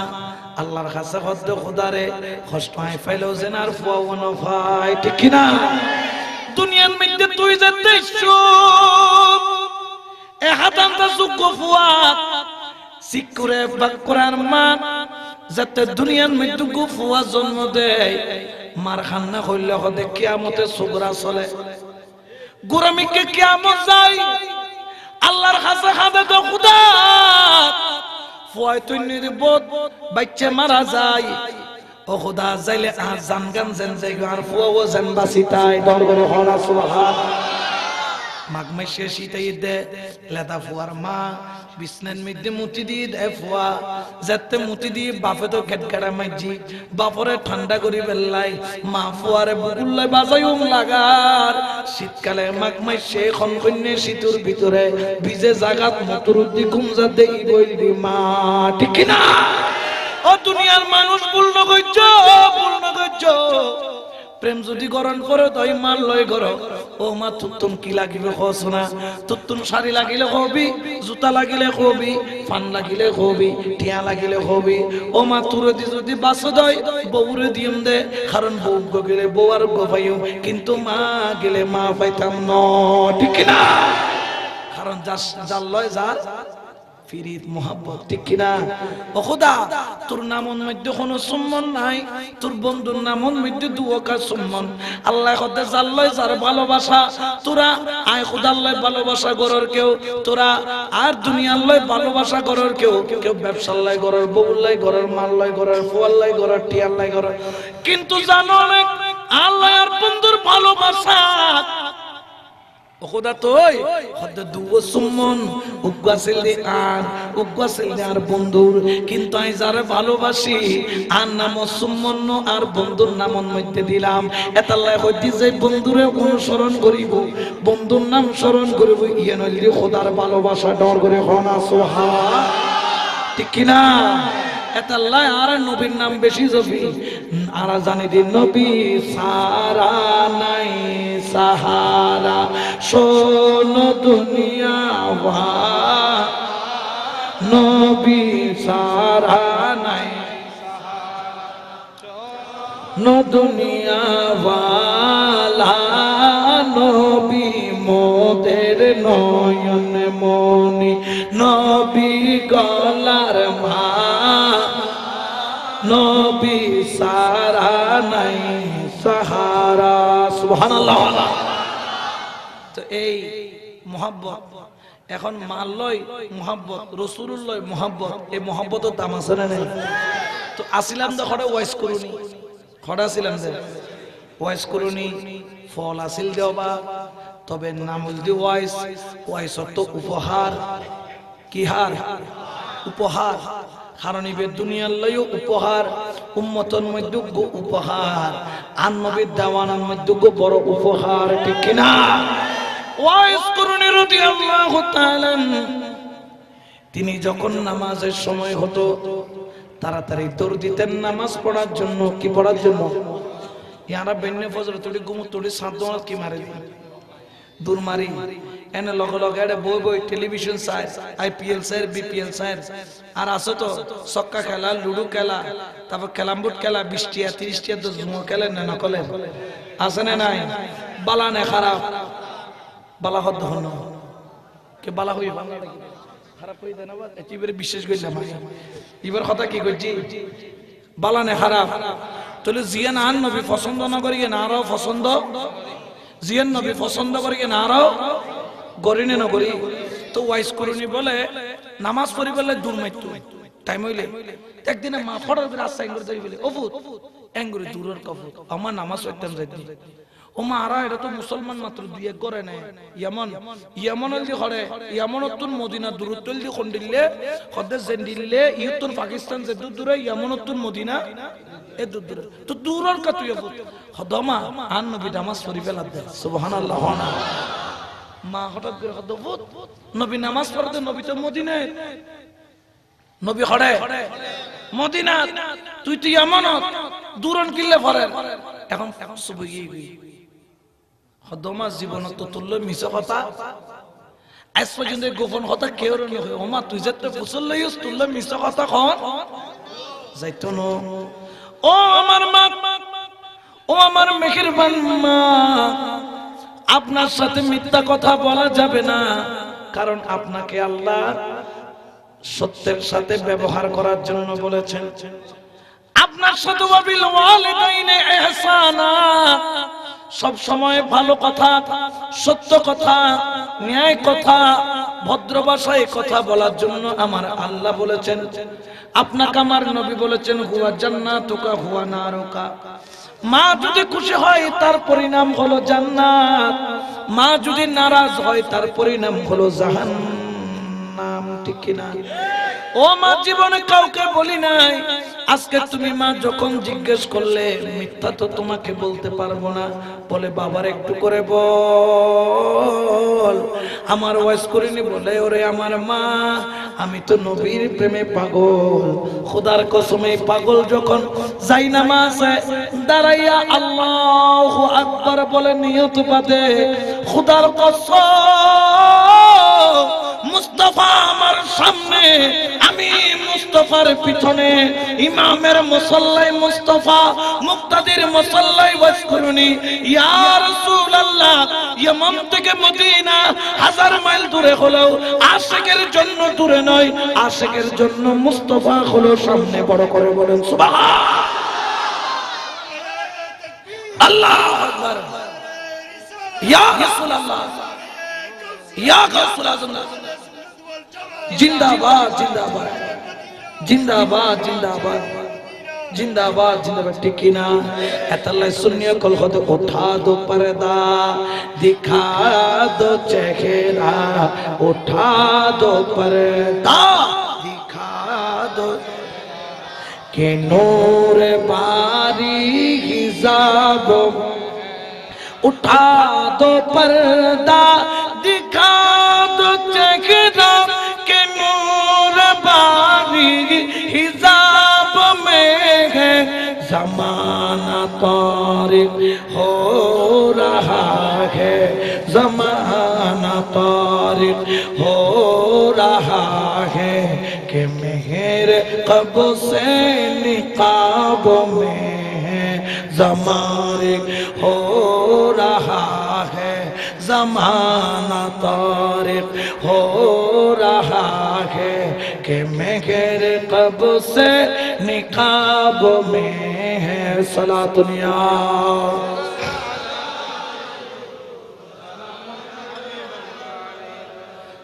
আল্লাহর কাছে হদ্দ খোদারে কষ্ট আই ফাইলো জেনার ফুয়াও নফাই ঠিক না দুনিয়ার মধ্যে তুই যেতে ইচ্ছু এ হাতান্তা যোগ্য ফুয়া সিকুরে বাকরার মা যাতে দুনিয়ার মধ্যে গো ফুয়া জন্ম দেয় মার খান্না কইলে হদে কিয়ামতে সুগরা চলে গোরামিকে কিয়ামত যায় আল্লাহর কাছে খাদে তো খোদা ফুয়াই তুই নির্বোধ বাচ্চা মারা যায় ও খোদা যাইলে আর জানগান যেন যাই আর ফুয়াও যেন বাঁচিতাই দর করে হনা সুবহান মাঘ মাসে শীতাই দে লেদা ফুয়ার মা বিছনার মধ্যে মুতি দিয়ে দেয় ফুয়া যাতে মুতি দিয়ে বাপে তো গেটগাড়া মাইজি বাপরে ঠান্ডা করি বেল্লাই মা ফুয়ারে বুকুল্লাই বাজাই লাগার শীতকালে মাঘ মাসে খনকন্যে শীতের ভিতরে ভিজে জাগাত মতুর দি ঘুমজা দেই বইলি মা ঠিক না ও দুনিয়ার মানুষ পূর্ণ কইছ প্রেম যদি গরণ করে তাই মাল লয় গর ও মা তুতুন কি লাগিবে খসনা তুতুন শাড়ি লাগিলে হবি জুতা লাগিলে হবি ফান লাগিলে হবি টিয়া লাগিলে হবি ও মা তুরে দি যদি বাস দই বউরে দিম দে কারণ বউ গেলে বউ আর গো পাইও কিন্তু মা গেলে মা পাইতাম ন ঠিক না কারণ জাল লয় যার ফিরিত মোহাব্বত, ঠিক কিনা? ও খোদা, তোর নামন মধ্যে কোনো সুম্মন নাই, তোর বন্ধুর নামন মধ্যে দুয়াকা সুম্মন। আল্লাহ খোদা জাল্লাই যার ভালোবাসা, তোরা আয় খোদাল্লাই ভালোবাসা গরর কেউ, তোরা আর দুনিয়াল্লাই ভালোবাসা গরর কেউ, কেউ ব্যবসাল্লাই গরর, বউল্লাই গরর, মাল্লাই গরর, ফুয়াল্লাই গরর, টিয়াল্লাই গরর। কিন্তু জানো না আল্লাহ আর বন্ধুর ভালোবাসা খোদা তোই হদ্দে দুও সুমন উগ্গাসিলি আর বন্ধুর। কিন্তু আমি যারা ভালোবাসি আর নাম সুমন আর বন্ধুর নামন মধ্যে দিলাম। এতাল্লাই হইতে যে বন্ধুরে অনুসরণ করিব, বন্ধুর নাম স্মরণ করিব, ইয়ে নইলে খোদার ভালোবাসা ডর করে হনা সোহা, ঠিক কিনা? এতাল্লাই আর নবীর নাম বেশি জপি আর জানি দিন নবী সারা নাই সাহারা, শোন দুনিয়া নবী সারা নাই দুনিয়া ওয়ালা, নবী মোদের নয়ন মনি, নবী গলার মা, নবী সারা নাই সাহারা। সুবহানাল্লাহ। তো এই মোহাব্বত এখন মাল্লয় মোহাব্বত, রসুলুল্লাহ মোহাব্বত, এই মোহাব্বতের দাম আছে না নেই? তো আসিলাম তো খড়ে ওয়াইস করুনি, খড়া ছিলাম যে ওয়াইস করুনি, ফল আসিল দেওয়া, তবে নামুল দি ওয়াইস তো উপহার, কি হার? উপহার। কারণ ইবে দুনিয়ার লইও উপহার, উম্মতর মধ্যে উপহার, আর নবীর দেওয়ানার মধ্যে বড় উপহার, ঠিক কিনা? ওয়াইস করুনি রাদিয়াল্লাহু তাআলা তিনি যখন নামাজের সময় হতো তাড়াতাড়ি দৌড় দিতেন নামাজ পড়ার জন্য। কি পড়ার জন্য? ইয়ারা বেন্নে ফজর তুলি গুমু তুলি সাত দোয়া কি মারে দূর মারি এনে লগে লগে এটা বই বই টেলিভিশন চাই, আইপিএল চাই, বিপিএল চাই, আর আছে তো ছক্কা খেলা, লুডু খেলা, তারপর খেলামবুট খেলা, 20 টিয়া 30 টিয়া তো জুমো খেলেন না নকলে আছে না নাই? বালা নে খারাপ, বালা হদ হন কে বালা হই খারাপ হই দেনা বা এবারে বিশেষ কইলাম এবার কথা কি কইছি, বালা নে খারাপ। তাহলে জিয়ান আন নবী পছন্দ না করি না আরো পছন্দ, জিয়ান নবী পছন্দ করি না আরো গরি না করি। তো ওয়াইস করুনি বলে নামাজ পড়ি বলে দূর মাইতো টাইম হইলে একদিনে মা ফড়র করে আসাইন করে যাই বলে ওফুত এঙ্গুরি দূরের কফুত আমার নামাজ পড়তাম যাইতি ও মা আরা এটা তো মুসলমান মাত্র দুই এক করে না ইয়ামনের যে হরে ইয়ামনতুন মদিনা দূরত্বল যে খন্ডিলে খদ্দে জেন্ডিলে ইউতুন পাকিস্তান যে দূরে ইয়ামনতুন মদিনা এ দূরে তো দূরের কা তুই খদমা আন নবী নামাজ পড়ি ফেলা দে সুবহানাল্লাহ। মা হঠাৎ করে খদবুত নবী নামাজ পড়তে, নবী তো মদিনায়, নবী হরে মদিনা, তুই তো ইয়ামনত দূরন কিল্লে পড়ে। এখন সবই গই খদমা জীবন তো তুলল মিছা কথা, আজ পর্যন্ত গোপন কথা কেউ নয়। ওমা তুই যে ফুসল লইস তুলল মিছা কথা খন যাইতো ন। ও আমার মা, ও আমার মেহেরবান মা, আপনার সাথে মিথ্যা কথা বলা যাবে না, কারণ আপনাকে আল্লাহ সত্যের সাথে ব্যবহার করার জন্য বলেছেন। আপনার সাথে ওয়াবিল ওয়ালিদাইনে ইহসানা, সব সময় ভালো কথা, সত্য কথা, ন্যায় কথা, ভদ্র ভাষায় কথা বলার জন্য আমার আল্লাহ বলেছেন। আপনাকে আমার নবী বলেছেন হুয়া জান্নাতুকা হুয়া নারুকা। মা যদি খুশি হয় তার পরিণাম হলো জান্নাত, মা যদি নারাজ হয় তার পরিণাম হলো জাহান্নাম, ঠিক কিনা? ও মা জীবনে কাউকে বলি নাই, আজকে তুমি মা যখন জিজ্ঞেস করলে মিথ্যা তো তোমাকে বলতে পারবো না, বলে বাবার একটু করে বল। আমার ওয়াইস করিনি বলে ওরে আমার মা আমি তো নবীর প্রেমে পাগল, খোদার কসমে পাগল যখন যাই নামাজে দাঁড়াইয়া আল্লাহু আকবার বলে নিয়ত বাঁধে, খোদার কসম মুস্তাফা আমার সামনে, আমি মুস্তাফার পিছনে ইমামের মুসাল্লায় মুস্তাফা মুক্তাদির মুসাল্লায় ওয়াজকুরুনি ইয়া রাসূলুল্লাহ ইয়ামান থেকে মদিনা 1000 মাইল দূরে হলো আশিকের জন্য দূরে নয় আশিকের জন্য মুস্তাফা হলো সামনে বড় করে বলেন সুবহান আল্লাহু আকবার ইয়া রাসূলুল্লাহ ইয়া গাউসুল আজম জিন্দাবাদ জিন্দাবাদ জিন্দাবাদ জিন্দাবাদ जिंदाबाद जिंदाबाद टिकिना अतल्ला सुन्नियों कल खुद उठा दो पर्दा दिखा दो चेहरा उठा दो पर्दा दिखा दो के नूर बारी हिजाब उठा दो पर्दा दिखा दो चेहरा के नूर बारी हिजाब में है ज़माना तारिक हो रहा है ज़माना तारिक हो रहा है कि मेहर कब से निकाब में है ज़माना हो रहा है ज़माना तारिक हो रहा है कि मेहर कब से निकाब में है सलातुनिया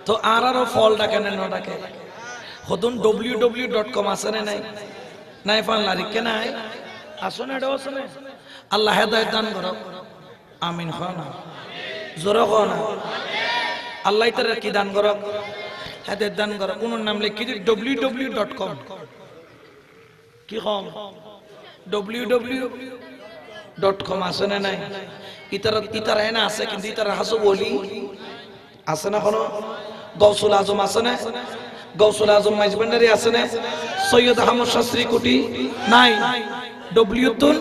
तो आरारो फॉल डाके ने डाके खुदुन www.com आसने नहीं नहीं फान लारी के ना है आसने डो आसने अल्लाह हिदायत दान करो आमीन खाना जोरो खाना अल्लाह इतर की दान करो हिदायत दान करो उन्होंने नाम लिखी थी www.com की खाम www.com आसने नहीं इतर है ना आसे किंतु इतर हसो बोली आसना खानो गौसुल आज़म आसने गौसुल आज़म माइजबंडरी आसने सैयद अहमद शास्त्री कुटी नाई डब्ल्यू तुन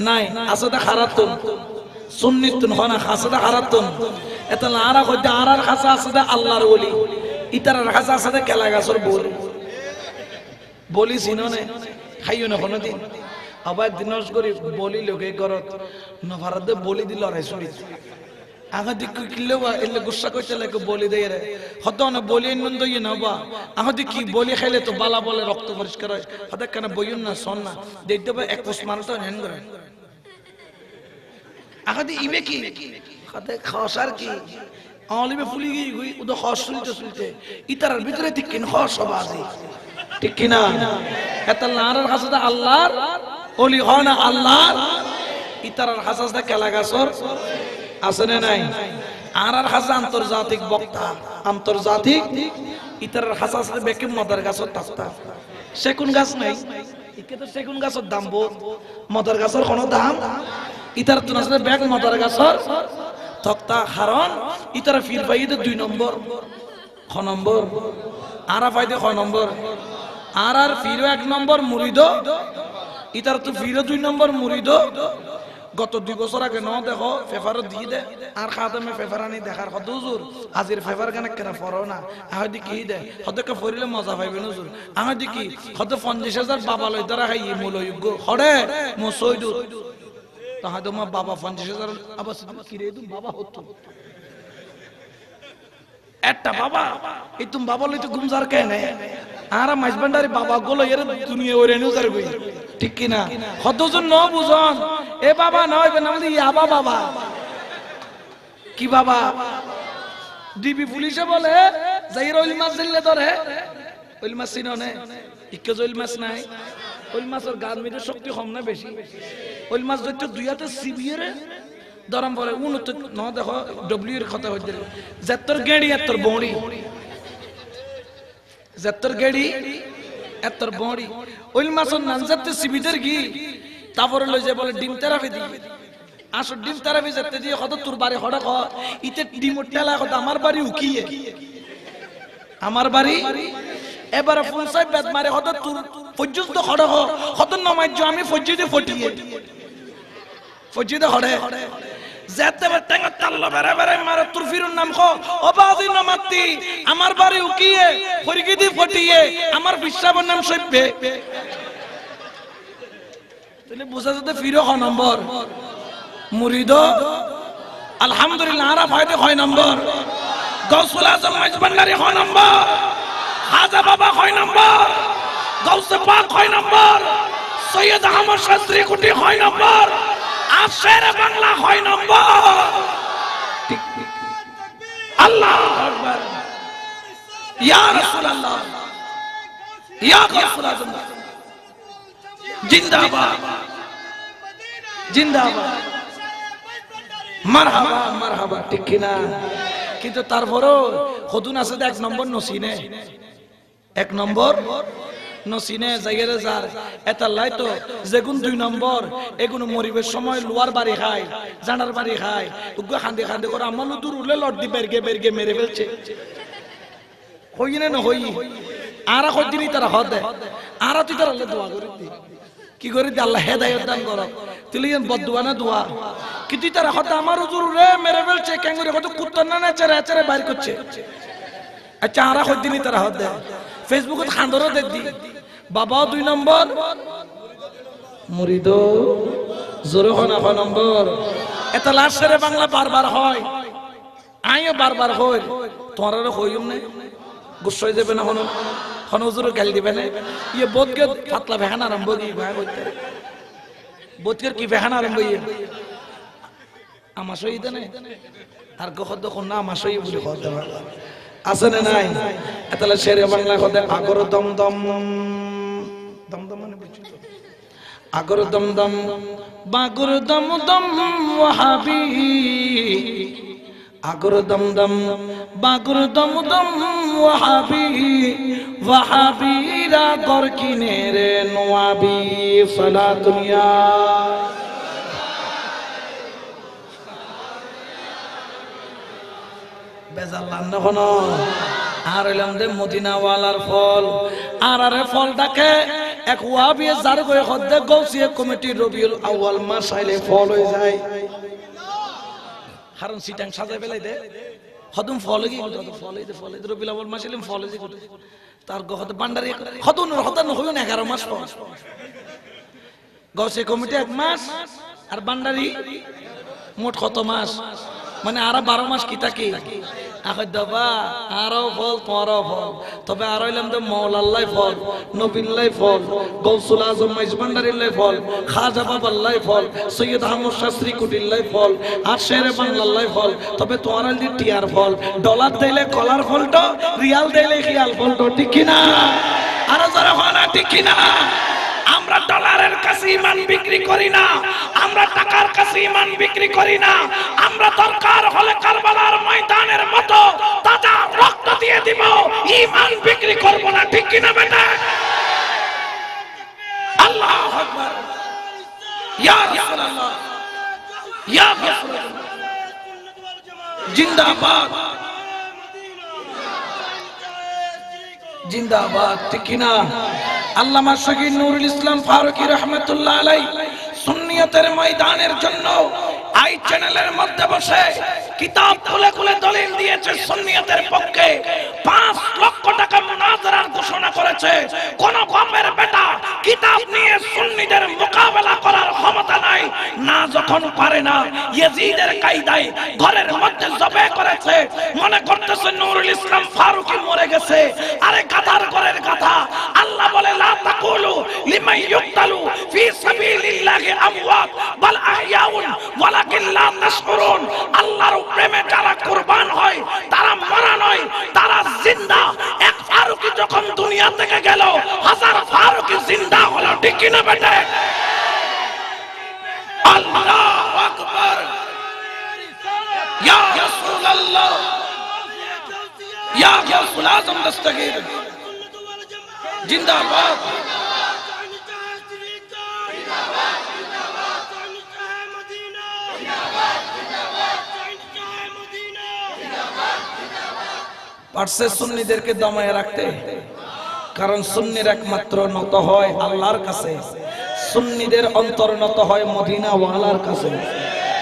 नाई आसदा खारातुन सुन्नी तुन खाना खासदा खारातुन एतला आरा खुद आरार खासा आसदा अल्लाहर वली इतर खासा आसदा क्या लगा सर बोली सिनोने खाइयो ना खानो दिन अब दिनोस करी बोली लोगे करत नफरत बोली दिल और ऐसुरी आगे दिक्कत किल्ले हुआ इल्ले गुस्सा को चले को बोली दे रहे हतो ना बोली इन तो ये ना हुआ आगे दिक्कत बोली खेले तो बाला बोले रक्त वर्ष करो हतो क्या ना बोयुन ना सोना देखते हुए एक पुष्मान तो नहीं करे आगे दी इवे की हतो खासर की आली में फुली गई हुई उधर खासुल तो सुलते इतर बितरे दिक्कत खास बाजी दिक्कत एतल नारर खासदा अल्लाह ओली खाना अल्लाह इतर खासदा क्या लगा सर আসনে নাই আরার হাসা আন্তর্জাতিক বক্তা আন্তর্জাতিক ইতার হাসা আছে বেকে মদার গাছর তাস্তা সেগুন গাছ নাই ইকে তো সেগুন গাছর দাম বহুত মদার গাছর কোনো দাম ইতার তো আসলে বেক মদার গাছর তক্তা কারণ ইতার ফির পাইতে 2 নম্বর খ নম্বর আরা পাইতে খ নম্বর আরার ফিরও 1 নম্বর মুরিদ ইতার তো ফিরও 2 নম্বর মুরিদ গত 2 বছর আগে ন দেখো পেপার দিয়ে দে আর খাতামে পেপার আনি দেখার কত হুজুর আজির পেপার কেন কেন পড়ো না আহদি কি দে হদকে পড়লে মজা পাইবেন হুজুর আহদি কি হদ 50000 বাবা লই ধরা খাই মূলযোগ্য হড়ে মুসইদুর তাহাদ মা বাবা 50000 আবার কি রে তুমি বাবা হতো একটা বাবা এই তুমি বাবা লই তো গুমজার কেন আর মাইজবান্ডারি বাবা গুলো এর দুনিয়া ওরে নিউজার কই ঠিক কি না কতজন ন বুঝন এ বাবা নয় আমাদের ইয়াবা বাবা কি বাবা ডিবি পুলিশে বলে যাইর ওইল মাছ দিলে ধরে ওইল মাছ চিননে ইকে ওইল মাছ নাই ওইল মাছের গান মিতে শক্তি কম না বেশি ওইল মাছ ধরতে দুই হাতে সিবিয়ে দরম বলে উন্নত ন দেখো ডব্লিউ এর কথা হইছে যেতর গেড়ি এতর বড়ি যেতর গেড়ি এতর বড়ি ওইল মাছের নাম যেতে সিবিদের কি তারপরে লই যে বলে ডিম থেরাপি দি আসো ডিম থেরাপি যেতে দিয়ে কত তোর বাড়ি হড়া খ ইতে ডিম টেলা কত আমার বাড়ি উকিয়ে আমার বাড়ি এবারে ফুল সাহেব বেদ মারে কত তোর পর্যন্ত হড়া খ কত নমাজ আমি ফজ্জিদে ফটিয়ে ফজ্জিদে হড়ে যেতে টেঙ্গা তাল্লা বেরে বেরে মারে তোর ফিরুন নাম খো ও বাজি নমাতি আমার বাড়ি উকিয়ে ফরিগিদি ফটিয়ে আমার বিশ্বাবর নাম সইবে তাহলে বুঝা যেতে ফিরো খ নম্বর মুরিদ আলহামদুলিল্লাহ আরা ফায়দে 6 নম্বর গৌসুল আজম মাইজবান্ডারি 6 নম্বর খাজা বাবা 6 নম্বর গৌসে পাক 6 নম্বর সৈয়দ আহমদ শাস্ত্রী কুটি 6 নম্বর আর শেরে বাংলা 6 নম্বর আল্লাহু আকবার ইয়া রাসূলুল্লাহ ইয়া গৌসুল আজম জিন্দাবাদ জিন্দাবাদ মারহাবা মারহাবা ঠিক কিনা কিন্তু তারপরও খদুন আছে 1 নম্বর নসিনে 1 নম্বর নসিনে জায়গায় যার এটা লাই তো যেগুন 2 নম্বর এগুলো মরিবের সময় লোয়ার বাড়ি খায় জানার বাড়ি খায় উগ্র খান্দে খান্দে করে আমার দূর উলে লট দি বেরগে বেরগে মেরে ফেলছে হই না হই আরা কদিনই তারা হদে আরা তুই তারা দোয়া করে দি কি করে দি আল্লাহ হেদায়েত দান করো তুই বদদুয়া না দোয়া কি তুই তারা হদে আমার হুজুর রে মেরে ফেলছে কেন করে কত কুত্তা না চেরা চেরা বাইর করছে আচ্ছা আরা কদিনই তারা হদে ফেসবুকে খান্দরও দেখ দি বাবা 2 নম্বর মুরিদ জোরে হনা 6 নম্বর এটা লাশের বাংলা বারবার হয় আইও বারবার হয় তোমার হইম না গুচ্ছ হয়ে যাবে না হন হন হুজুর গাল দিবে না ইয়ে বোধকে পাতলা ভেহান আরম্ভ কি ভয় করতে বোধকের কি ভেহান আরম্ভ ইয়ে আমার সহিত না আর গখদ কোন না আমার সহি বলে খদ আছে না নাই এতলা শেরে বাংলা খদ আগর দম দম দম দম মানে বুঝছো আগর দম দম বাগর দম দম ওয়াহাবি আগর দম দম বাগর দম দম ওয়াহাবি ওয়াহাবিরা গর কিনে রে নওয়াবি সালা দুনিয়া বেজাল্লাহ নখন আর হইলাম দে মদিনা ওয়ালার ফল আর আরে ফল ডাকে এক ওয়াহাবি যার কই খদ্দে গৌসিয়া কমিটি রবিউল আউয়াল মাস আইলে ফল হয়ে যায় হারন সিটাং সাজাই ফেলাই দে হদম ফল কি ফল রবিউল আউয়াল মাস আইলে ফল কি করে তার গহত বান্ডারি হদন হদন হইন 11 মাস পর গৌসিয়া কমিটি 1 মাস আর বান্ডারি মোট কত মাস মানে আর 12 মাস কি থাকে আখে দবা আরো ফল তোমারও ফল তবে আর হইলাম তো মাওলাল্লাহ ফল নবীল্লাহ ফল গৌসুল আজম মাইজবান্ডারিল্লাহ ফল খাজা বাবাল্লাহ ফল সৈয়দ আহমদ শাস্ত্রী কুটিল্লাহ ফল আর শেরে বাংলাল্লাহ ফল তবে তোমার আলি টিয়ার ফল ডলার দিলে কলার ফলটো রিয়াল দিলে খিয়াল ফলটো ঠিক কি না আর যারা হয় না ঠিক কি না আমরা ডলারের কাছে ঈমান বিক্রি করি না আমরা টাকার কাছে ঈমান বিক্রি করি না আমরা দরকার হলে কারবালার ময়দানের মতো তাজা রক্ত দিয়ে দিব ঈমান বিক্রি করব না ঠিক কি না বেটা আল্লাহু আকবার ইয়া রাসূলুল্লাহ ইয়া রাসূলুল্লাহ জিন্দাবাদ জিন্দাবাদ ঠিক কি না আল্লামা শহীদ নুরুল ইসলাম ফারুকী রহমাতুল্লাহ আলাইহি সুন্নিয়তের ময়দানের জন্য আই চ্যানেলের মধ্যে বসে কিতাব খুলে খুলে দলিল দিয়েছে সুন্নিয়তের পক্ষে 5 লক্ষ টাকা মুনাজারার ঘোষণা করেছে কোন বাপের বেটা কিতাব নিয়ে সুন্নিদের মোকাবেলা করার ক্ষমতা নাই না যখন পারে না ইয়াজিদের কায়দায় ঘরের মধ্যে জবে করেছে মনে করতেছে নুরুল ইসলাম ফারুকী মরে গেছে আরে গাধার ঘরের গাধা আল্লাহ বলে লা তাকুলু লিমান ইউক্তালু ফি সাবিলিল্লাহি আমওয়াত বাল আহইয়াউন ওয়ালাকিন লা তাশকুরুন আল্লাহর প্রেমে যারা কুরবান হয় তারা মরা নয় তারা জিন্দা এক ফারুকী যখন দুনিয়া থেকে গেল হাজার ফারুকী জিন্দা হলো ঠিক কি না বেটা আল্লাহু আকবার ইয়া রাসূলুল্লাহ ইয়া গাউসুল আজম দস্তগীর জিন্দাবাদ পারছে সুন্নিদেরকে দমায়ে রাখতে কারণ সুন্নির একমাত্র নত হয় আল্লাহর কাছে সুন্নিদের অন্তর নত হয় মদিনা ওয়ালার কাছে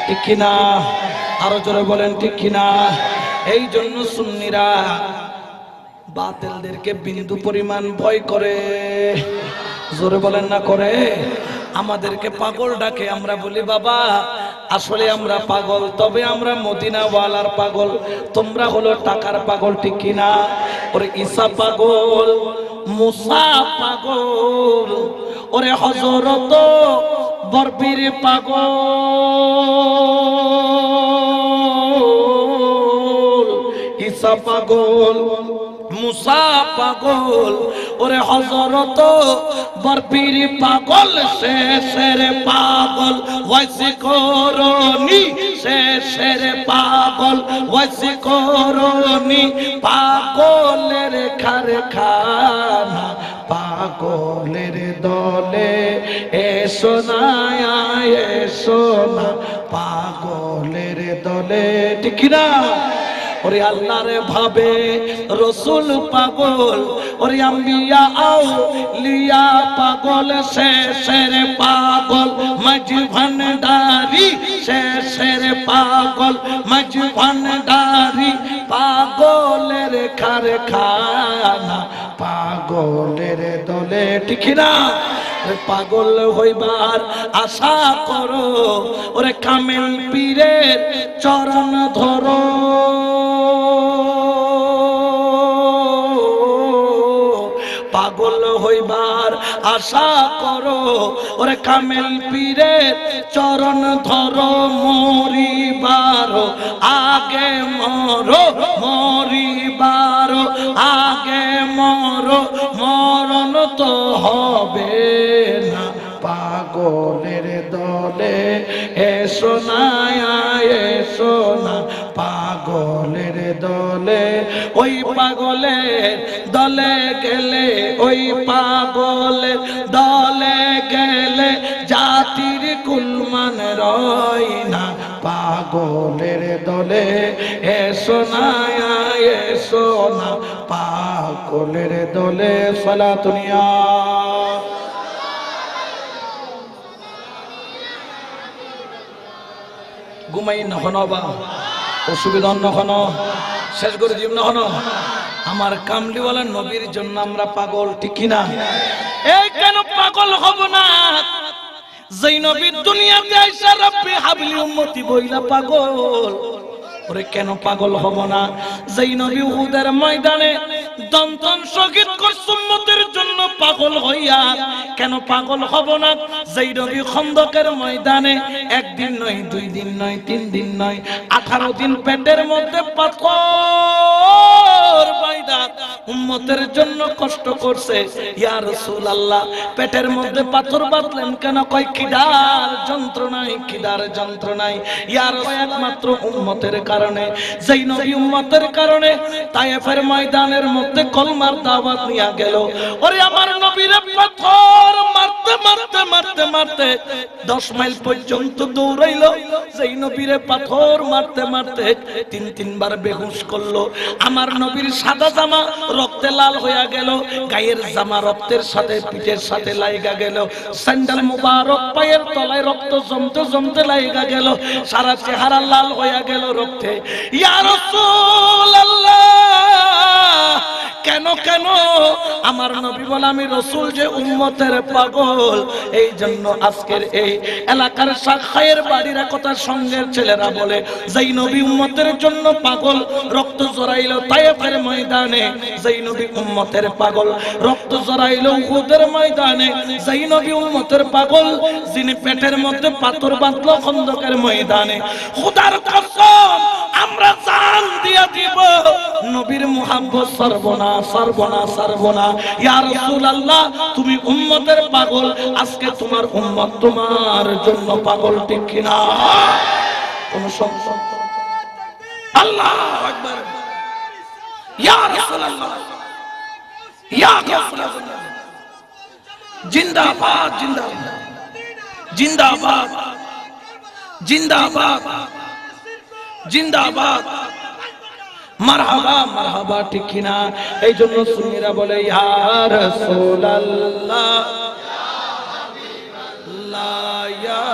ঠিক কিনা? আরো জোরে বলেন ঠিক কিনা? এই জন্য সুন্নিরা বাতিলদেরকে বিন্দু পরিমাণ ভয় করে। জোরে বলেন না করে? আমাদেরকে পাগল ডাকে, আমরা বলি বাবা আসলে আমরা পাগল, তবে আমরা মদিনাওয়ালার পাগল, তোমরা হলো টাকার পাগল। ঠিক কিনা? ওরে ঈসা পাগল, মুসা পাগল, ওরে হযরত বরফির পাগল, ঈসা পাগল, মুসা পাগল, ওরে হযরত বরফির পাগল, শেষের পাগল ওয়াইসি করনি, শেষের পাগল ওয়াইসি করনি, পাগলের কারখানা পাগলের দলে এসো না, এসো না পাগলের দলে। ঠিক না? ওরে আল্লাহরে ভাবে রসুল পাগল, ওরে আম্বিয়া আউলিয়া পাগল, শেষের পাগল মাঝি ভান্ডারি, শেষের পাগল মাঝি ভান্ডারি, পাগলের কারখানা পাগলের দলে। ঠিক না? পাগল হইবার আশা করো, ওরে কামেল পীরের চরণ ধরো, পাগল হইবার আশা করো, ওরে কামেল পীরের চরণ ধরো, মরিবার আগে মরো, মরিবার আগে মরো, মরণ তো হবে না পাগলের দলে এসো না, এসো না পাগলের দলে। ওই পাগলের দলে গেলে, ওই পাগলের দলে গেলে জাতির কুলমান রয় না, পাগলের দলে এসো না, এসো না পাগলের দলে। সালাতুনিয়া ঘুমাই নখন বা অসুবিধা নখন শেষ করে দিব নখন। আমার কামলিওয়ালা নবীর জন্য আমরা পাগল। ঠিক কিনা? এই কেন পাগল হব না? যেই নবীর দুনিয়াতে আইসা রব্বি হাবলি উম্মতি বইলা পাগল। ওরে কেন পাগল হব না? যেই নবী উহুদের ময়দানে দন্তন শহীদ করছে উম্মতের জন্য পাগল হইয়া, কেন পাগল হব না? যেই নবী খন্দকের ময়দানে একদিন নয়, 2 দিন নয়, 3 দিন নয়, 18 দিন পেটের মধ্যে পাথর বাইদা উম্মতের জন্য কষ্ট করছে। ইয়া রাসূলুল্লাহ পেটের মধ্যে পাথর বাঁধলেন কেন? কয় খিদার যন্ত্রণায়, খিদার যন্ত্রণায়। ইয়া রাসূল একমাত্র উম্মতের কারণে, যেই নবী উম্মতের কারণে তায়েফের ময়দানের মধ্যে কলমার দাওয়াত নিয়ে গেল। ওরে আমার নবীর পাথর মারতে মারতে মারতে মারতে 10 মাইল পর্যন্ত দৌড়াইলো। যেই নবীরে পাথর মারতে মারতে 3 বার বেহুশ করলো। আমার নবীর সাদা জামা রক্তে লাল হয়ে গেল, গায়ের জামা রক্তের সাথে পিঠের সাথে লাইগা গেল, স্যান্ডেল মুবারক পায়ের তলায় রক্ত জমতে জমতে লাইগা গেল, সারা চেহারা লাল হয়ে গেল রক্তে। ইয়া রাসূলুল্লাহ কেন কেন? আমার নবী বলে আমি রসুল যে উম্মতের পাগল। এই জন্য আজকের এই এলাকার শাখায়ের বাড়িরা কথা সঙ্গের ছেলেরা বলে যেই নবী উম্মতের জন্য পাগল, রক্ত জড়াইল তায়েফের ময়দানে, যেই নবী উম্মতের পাগল, রক্ত জড়াইল উহুদের ময়দানে, যেই নবী উম্মতের পাগল, যিনি পেটের মধ্যে পাথর বাঁধলো খন্দকের ময়দানে। খোদার কসম আমরা জান দিয়া দিব নবীর মুহাব্বত সর্বনা সর্বনা সর্বনা। ইয়া রাসূলুল্লাহ তুমি উম্মতের পাগল, আজকে তোমার উম্মত তোমার জন্য পাগল। ঠিক কিনা? কোন সংশয়? আল্লাহু আকবার। ইয়া রাসূলুল্লাহ, ইয়া রাসূলুল্লাহ জিন্দাবাদ, জিন্দাবাদ, জিন্দাবাদ, জিন্দাবাদ, জিন্দাবাদ, মারহাবা মারহাবা। ঠিক কিনা? এই জন্য সুন্নিরা বলে ইয়া রাসূলুল্লাহ, ইয়া হাবিবাল্লাহ, ইয়া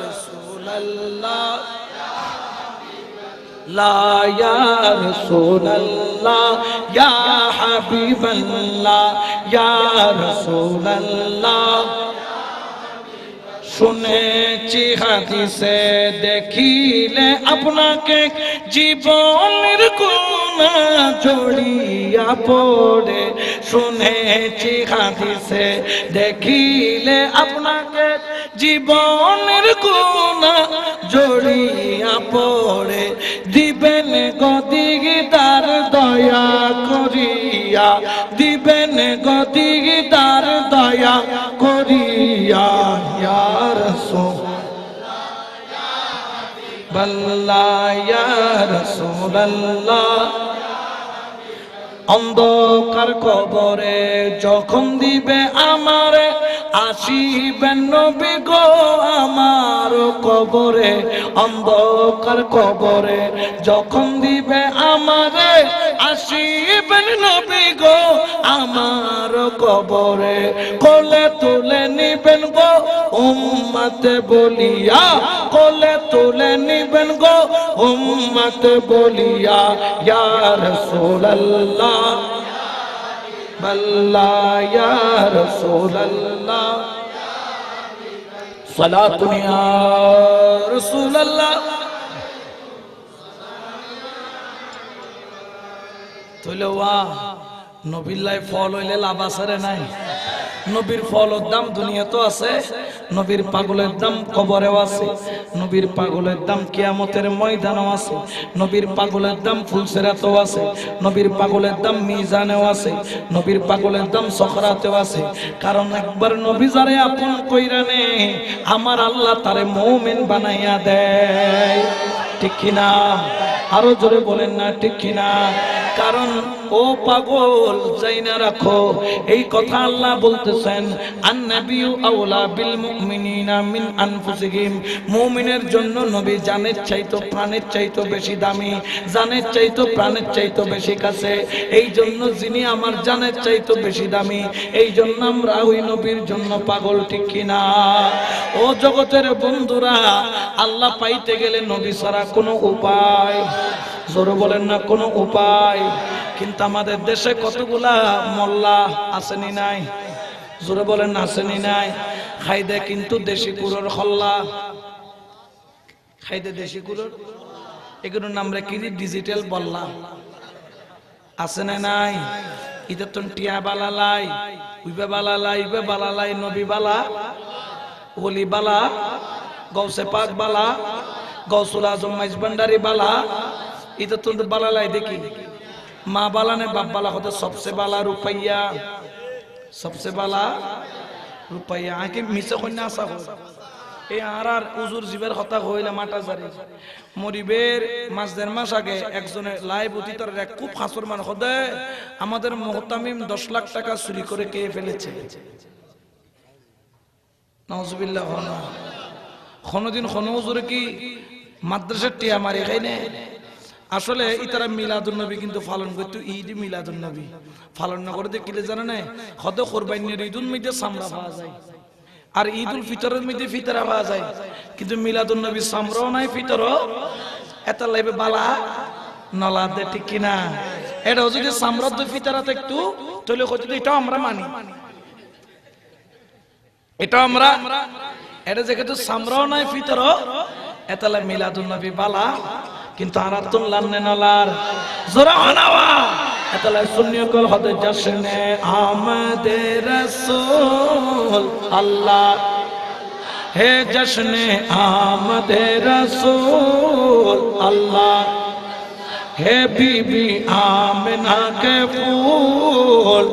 রাসূলুল্লাহ, লা ইয়া রাসূলুল্লাহ ইয়া হাবিবাল্লাহ ইয়া রাসূলুল্লাহ শুনেছি হাদিসে দেখিলে আপনাকে জীবনের কোনা জড়িয়া পড়ে শুনেছি হাদিসে দেখিলে আপনাকে জীবনের কোনা জড়িয়া পড়ে দিবেন গদিদার দয়া করিয়া দিবেন গদিদার দয়া করিয়া ইয়া রাসূলুল্লাহ ইয়া রাসূলুল্লাহ অন্ধকার কবরে যখন দিবে আমারে আসিবেন নবী গো আমার কবরে অন্ধকার কবরে যখন দিবে আমারে আসিবেন নবী গো আমার কবরে কোলে তুলে নিবেন গো উম্মতে বলিয়া কোলে তুলে নিবেন গো উম্মতে বলিয়া ইয়া রাসূলুল্লাহ বল্লা ইয়া রাসূলুল্লাহ সালাতুন ইয়া রাসূলুল্লাহ তইলে ওয়া নবীর লাই ফল হইলে লাভ আছে নাই নবীর ফলের দাম দুনিয়াতেও আছে নবীর পাগলের দাম কবরেও আছে নবীর পাগলের দাম কিয়ামতের ময়দানেও আছে নবীর পাগলের দাম ফুলসিরাতেও আছে নবীর পাগলের দাম মিজানেও আছে নবীর পাগলের দাম সখরাতেও আছে কারণ একবার নবী যারে আপন কইরা নে আমার আল্লাহ তারে মুমিন বানাইয়া দেয় ঠিক কিনা আরো জোরে বলেন না ঠিক কিনা কারণ ও পাগল জাইনা রাখো এই কথা আল্লাহ বলতেছেন আন-নাবিয়্যু আওলা বিল মুমিনিনা মিন আনফুসিহিম মুমিনের জন্য নবী জানের চাইতো প্রাণের চাইতো বেশি দামি জানের চাইতো প্রাণের চাইতো বেশি কাছে এই জন্য যিনি আমার জানের চাইতো বেশি দামি এই জন্য আমরা ওই নবীর জন্য পাগল ঠিক কিনা ও জগতের বন্ধুরা আল্লাহ পাইতে গেলে নবী ছাড়া কোনো উপায় জোরে বলেন না কোনো উপায় কিন্তু আমাদের দেশে কতগুলা মোল্লা আসেনি নাই জোরে বলেন আসেনি নাই খাইদে কিন্তু দেশি কুড়োর হল্লা খাইদে দেশি কুড়োর এগুলোর নাম রেখে ডিজিটাল বললা আছে না নাই ইদের তো টিয়া বালালাই উইবে বালালাই উইবে বালালাই নবী বালা ওলি বালা গৌসে পাক বালা গৌসুল আজম মাইজ ভান্ডারি বালা इधर तो बाला लाई देखी माँ बाला ने बाप बाला होता सबसे बाला रुपया आके मिसे कोई ना साहो ए आरार उजुर जीवर होता होइला माटा जारी मरिबेर मास देर मास आगे एक जने लाइव उतितर रे खूब हासुर मान होदे আমাদের মুহতামিম 10 লাখ টাকা চুরি করে কে ফেলেছে নাউজুবিল্লাহ কোনদিন কোন হুজুর কি মাদ্রাসার টিয়া মারি খাইনে আসলে ইতারা মিলাদুন নবী কিন্তু পালন করতে ঈদ মিলাদুন নবী পালন না করে কিলে জানে না হদ কুরবানির ঈদুল মধ্যে সামরা পাওয়া যায় আর ঈদুল ফিতরের মধ্যে ফিতরা পাওয়া যায় কিন্তু মিলাদুন নবী সামরাও নাই ফিতরও এত লাইবে বালা নলা দে ঠিক কিনা এটা যদি সামরাদ ফিতরাতে একটু তাহলে কত এটা আমরা মানি এটা আমরা এটা যেহেতু সামরাও নাই ফিতরও এত লাই মিলাদুন নবী বালা কিন্তু আরাতুন লান্নে নলার জোরা হনাওয়া এতলা সুন্নিয় কল হদে জশনে আমদে রাসূল আল্লাহ হে জশনে আমদে রাসূল আল্লাহ হে বিবি আমিনা কে ফুল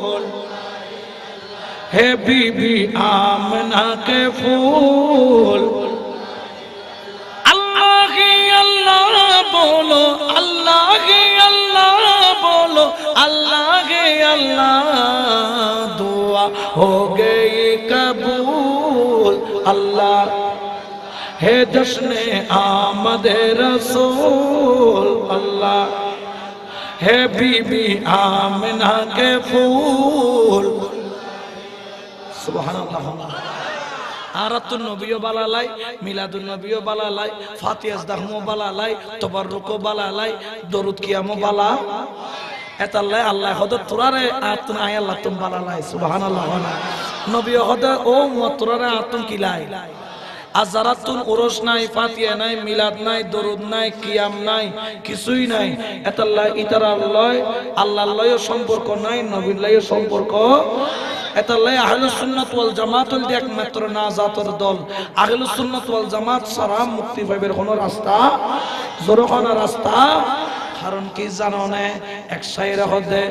হে বিবি আমিনা কে ফুল बोलो अल्लाह के अल्लाह बोलो अल्लाह के अल्लाह दुआ हो गई कबूल अल्लाह है जश्ने आमदे रसूल अल्लाह है बीबी आमिना के फूल सुभान अल्लाह আরাতুন নবীও বালালাই, মিলাদুন নবীও বালালাই, ফাতিহাস দাহমো বালালাই, তবাররুকও বালালাই, দরুদ কিয়ামও বালা এতাল্লাই আল্লাহ হদ তোরারে আতুন আয় আল্লাহ তুম বালালাই সুবহানাল্লাহ। নবী হদ ও তোরারে আতুন কিলাই আজারাতুন ওরস নাই, ফাতিহা নাই, মিলাদ নাই, দরুদ নাই, কিয়াম নাই, কিছুই নাই। এতাল্লাহ ইতারা আল্লাহর লয় সম্পর্ক নাই, নবীর লয় সম্পর্ক। এতাল্লাহ আহলুস সুন্নাত ওয়াল জামাতুল একমাত্র নাজাতের দল। আহলুস সুন্নাত ওয়াল জামাত ছাড়া মুক্তি পাইবার কোন রাস্তা জোরখানা রাস্তা। কারণ কি জানো না, এক শায়রে হদে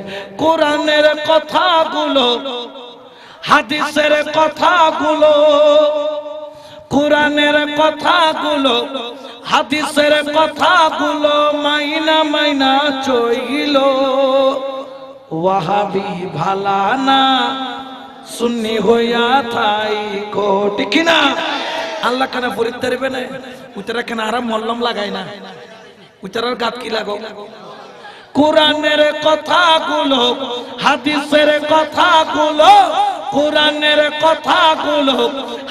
কোরআনের কথাগুলো, হাদিসের কথাগুলো, কোরআনের কথাগুলো, হাদিসের কথাগুলো মাইনা মাইনা চইল। ওয়াহাবি ভালানা সুন্নি হইয়া থাই কো, ঠিক না? আল্লাহ কেন ফরিদ দেবে না? উতারা কেন আরাম মল্লম লাগাই না? উতারার গাত কি লাগো? কোরআনের কথাগুলো, হাদিসের কথাগুলো, কোরআনের কথাগুলো,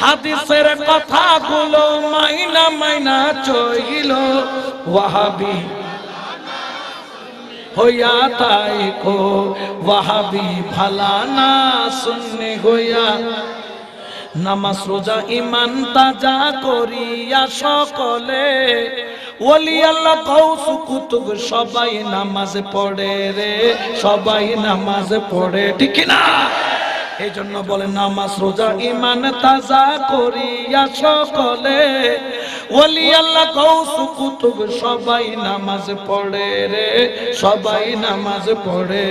হাদিসের কথাগুলো মাইনা মাইনা চইল। ওয়াহাবি হইয়া তাই কো, ওয়াহাবি ভালানা সুন্নি হইয়া। নামাজ রোজা ইমান তাজা করিয়া সকলে, ওলি আল্লাহ গাউস কুতুব সবাই নামাজ পড়ে রে, সবাই নামাজ পড়ে, ঠিক না? এই জন্য বলে নামাজ রোজা ইমান তাজা করিয়া সকলে, ওলি আল্লাহ গাউস কুতুব সবাই নামাজ পড়ে রে, সবাই নামাজ পড়ে।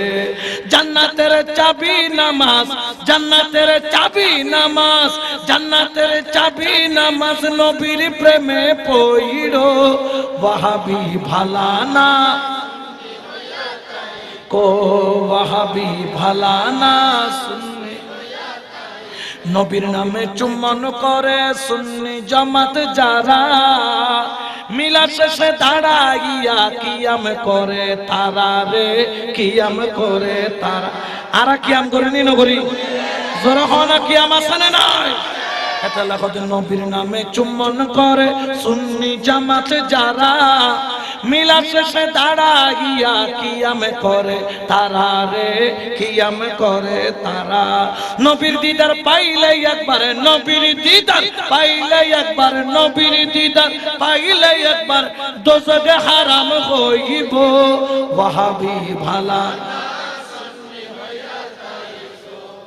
জান্নাতের চাবি নামাজ, জান্নাতের চাবি নামাজ, জান্নাতের চাবি নামাজ, নবীর প্রেমে পইড়ো। ওয়াহাবি ভালানা কো, ওয়াহাবি ভালানা সুন্নি। নবীর নামে চুম্বন করে সুন্নি জামাত যারা, মিলাদ শেষে দাঁড়াইয়া কিয়াম করে তারা রে, কিয়াম করে তারা। আরা কিয়াম করে নি নগরী জোরে হনা কিয়াম আসানে নাই? এটা লেখো নবীর নামে চুম্বন করে সুন্নি জামাত যারা, মিলাদ শেষে দাঁড়াইয়া কিয়াম করে তারা রে, কিয়াম করে তারা। নবীর দিদার পাইলে একবার, নবীর দিদার পাইলে একবার, নবীর দিদার পাইলে একবার দোজখে হারাম হইব। ওয়াহাবি ভালা,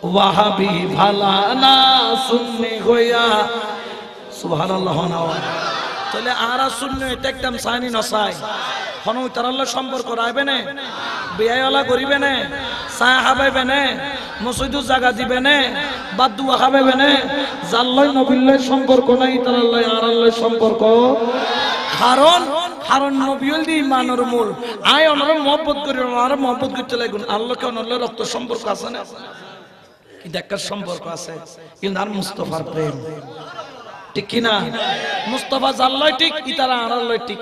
ওয়াহাবি ভালানা সুন্নি হইয়া। সুবহানাল্লাহ। তাহলে আরা সুন্নি এটা একদম সাইনি নসাই হন তারাল্লাহ সম্পর্ক রাখবে না, বিয়াইওয়ালা করিবে না, চা খাবাইবে না, মসজিদু জায়গা দিবে না, বাদ দুয়া খাবাইবে না। জাল্লাই নবিল্লাই সম্পর্ক নাই, তারাল্লাহ আরাল্লাহ সম্পর্ক। কারণ কারণ নবীল দি ইমানের মূল। আয় অনর মহব্বত করি, আর মহব্বত করতে লাগুন। আল্লাহকে অনল্লাহ রক্ত সম্পর্ক আছে না? কি দেখার সম্পর্ক আছে, কিন্তু আর মুস্তাফার প্রেম, ঠিক কিনা? মুস্তাফা জাল্লাই ঠিক, ইতারা আড়াল্লাই ঠিক।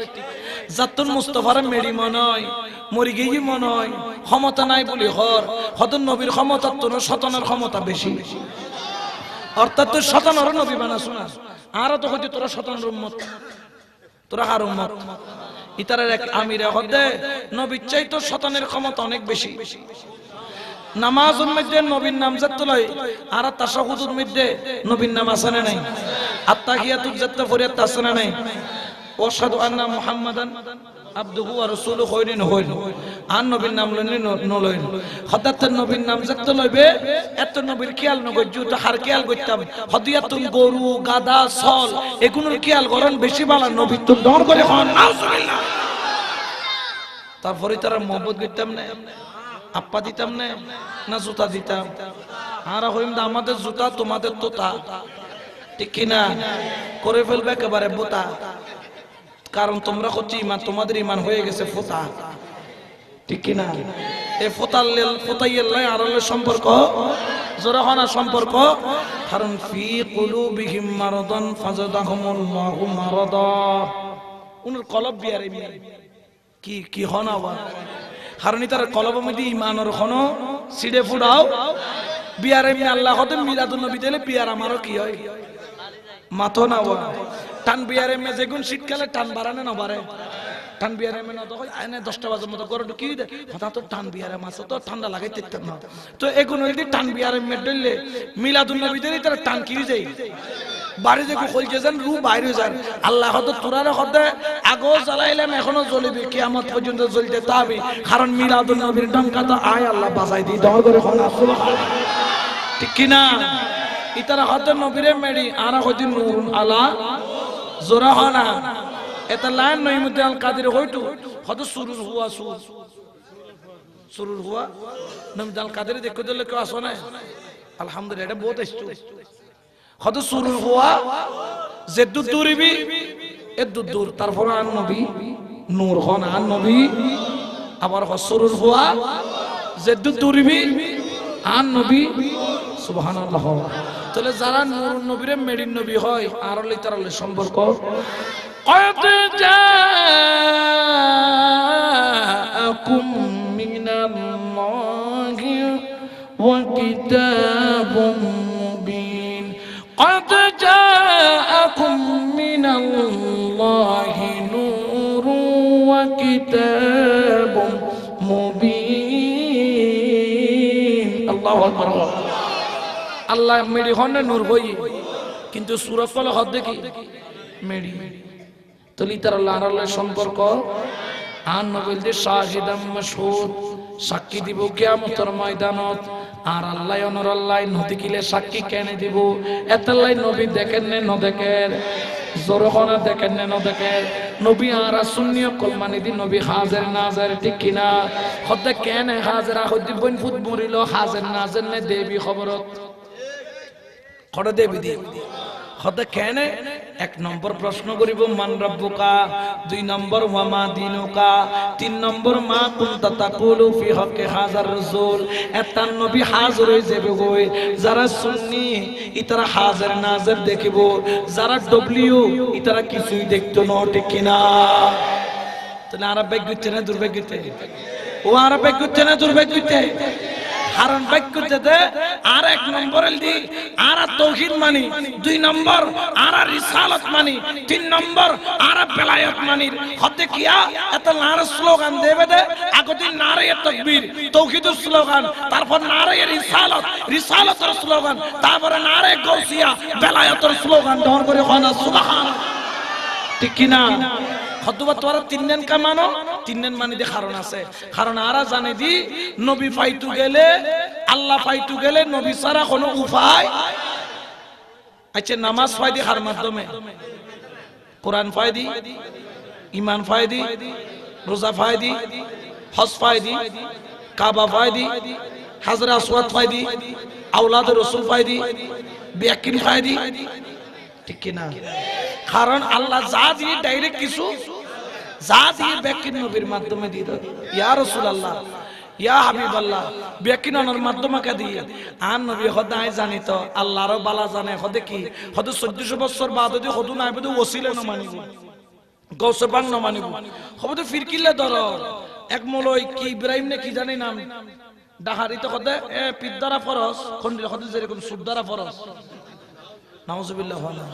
জাতুন মুস্তাফার মেরি মনে হয়, মরি গিয়ে মনে হয় ক্ষমতা নাই বলি হর হদন নবীর ক্ষমতা তোর শতানের ক্ষমতা বেশি। অর্থাৎ তুই শতানের নবী বানা শোনা, আরো তো হইতে তোরা শতানের উম্মত, তোরা আর উম্মত। ইতারের এক আমিরে হদে নবীর চাইতো শতানের ক্ষমতা অনেক বেশি। নামাজের মধ্যে নবীর নাম জাতলাই, আর তাশাহুদের মধ্যে নবীর নাম আছে না নাই? আত্তাহিয়াতুল জাত্তা ফরিয়াত আছে না নাই? ওয়াশহাদু আন্না মুহাম্মাদান আবদুহু ওয়া রাসূলুহু হইনি নহইল, আর নবীর নাম লইনি নলইল। হঠাৎ নবীর নাম জাততে লইবে, এত নবীর খেয়াল নগজ্জু তো হার খেয়াল করতাম। হদিয়াতুন গরু গাদা সল এগুলোর খেয়াল করেন বেশি বালা, নবীর তো দর করে হন নাউজুবিল্লাহ। তারপরে তারা মহব্বত করতাম না, আপ্পা দিতাম না, না জুতা দিতাম। আর হইম আমাদের জুতা তোমাদের তোতা, ঠিক কিনা? করে ফেলবে একেবারে বোতা। কারণ তোমরা হচ্ছে ইমান, তোমাদের ইমান হয়ে গেছে ফোতা, ঠিক কিনা? এই ফোতাইয়ের আর সম্পর্ক জোরে হনা সম্পর্ক। কারণ ফি কুলুবিহিম মারাদান ফাজাদাহুমুল্লাহু মারাদা, উনার কলব বিয়ারে কি কি হনা ওয়া। কারণ তার কলবের মধ্যে ইমানের কোনো সিডে ফুড়াও বিয়ারে আল্লাহ হতে মিলাদুন নবী দিলে বিয়ার আমারও কি হয়? মাথো না ওয়া টান বিয়ারে মে যেগুন শীতকালে টান বাড়ানে না বাড়ে টান বিয়ারে মে না তো আইনে 10টা বাজার মতো করে কি দে কথা তো টান বিয়ারে মাছ তো ঠান্ডা লাগাইতে না তো এগুন যদি টান বিয়ারে মে ডললে মিলাদুন নবীদের তার টান কি যাই বাড়ি যে কইছে যেন রু বাইরে যান আল্লাহ হয়তো তোরারে হদে আগো জ্বালাইলাম এখনো জ্বলবে কিয়ামত পর্যন্ত জ্বলতে থাকবে কারণ মিলাদুন নবীর ডঙ্কা তো আয় আল্লাহ বাঁচাই দি দর করে খনা সুবহানাল্লাহ ঠিক কি না ইতারা হয়তো নবীরে মেডি আর হয়তো নূর আলা জোরা হনা এটা লাইন নইমুদ্দিন আল কাদের হয়তো হয়তো সুরুর হুয়া সুরুর হুয়া নইমুদ্দিন আল কাদের দেখতে দিলে কেউ আসো না আলহামদুলিল্লাহ এটা বহুত আসছে হয়তো সুরুর হুয়া জেদ্দুদ দূরিবি এদ্দুদ দূর তারপর আন নবী নূর হন আন নবী আবার সুরুর হুয়া জেদ্দুদ দূরিবি আন নবী সুবহানাল্লাহ তাহলে যারা নূর নবীরে মেডিন নবী হয় আর তার সম্পর্ক قد جاءكم من الله وكتاب مبين قد جاءكم من الله نور وكتاب مبين الله أكبر আল্লাহ মেডি হন নূর হই কিন্তু সূরা ফল হদ দেখি মেডি তলি তার আল্লাহর সম্পর্ক আন নবীদের শাহিদাম মাশহুদ সাক্ষী দিব কিয়ামতের ময়দানত আর আল্লাহ অনর আল্লাহ নদী কিলে সাক্ষী কেনে দিব এতলাই নবী দেখেন না দেখেন জোরখানা দেখেন না দেখেন নবী আর সুন্নিয় কলমানি দি নবী হাজির নাজির ঠিক কিনা হদ কেন হাজির হদ বন ফুট মরিল হাজির নাজির নে দেবী খবরত কড়া দেবী দি হতে কেন এক নম্বর প্রশ্ন করিব মান রব্বুকা 2 নম্বর ওয়ামা দিনুকা 3 নম্বর মা কুনতা তাকুলু ফি হকে হাজার রাসূল এতান নবী হাজির হই যাবে গই যারা সুন্নি ইতারা হাজির নাজির দেখিব যারা ডব্লিউ ইতারা কিছুই দেখতো না ঠিক কিনা তাহলে আরব গিতে না দুর্ভাগ্যতে ও আরব গিতে না দুর্ভাগ্যতে কারণ বাক্যতে আর 1 নম্বর দি আর তাওহীদ মানি 2 নম্বর আর রিসালাত মানি 3 নম্বর আর বেলায়েত মানি হতে কিয়া এত নারে স্লোগান দেবে দে আগতে নারে তাকবীর তাওহীদের স্লোগান তারপর নারে রিসালাত রিসালাতের স্লোগান তারপর নারে গাউসিয়া বেলায়েতের স্লোগান ধর করে খানা সুবহানাল্লাহ ঠিক কি না হতবা তোরা 3 দিন কা মানো 3 দিন মানে দে কারণ আছে কারণ আরা জানে দি নবী পাইতু গেলে আল্লাহ পাইতু গেলে নবী ছাড়া কোনো উপায় আচ্ছা নামাজ পাইদি কার মাধ্যমে কোরআন পাইদি ঈমান পাইদি রোজা পাইদি হজ পাইদি কাবা পাইদি হাজর আসওয়াদ পাইদি আওলাদ রাসূল পাইদি বিয়াকিন পাইদি ঠিক কি না কারণ আল্লাহ যা দিয়ে ডাইরেক্ট কিছু যা দিয়ে বিয়াকিন নবীর মাধ্যমে দিয়ে দাও ইয়া রাসূলুল্লাহ ইয়া হাবিবাল্লাহ বিয়াকিনের মাধ্যমে কা দিয়ে আর নবী খোদাই জানি তো আল্লাহর বালা জানে খোদে কি খোদ 1400 বছর বাদ যদি খোদ না আইবে ওসিলা না মানিব গৌসে পাক না মানিব খোদ ফিরকিলে ধরো এক মলই কি ইব্রাহিম নে কি জানি নাম ডাহারি তো খোদে এ পিদ্দারা ফরজ খন্ডিল খোদ যেরকম সুদ্দারা ফরজ নাউজুবিল্লাহ ওয়ালা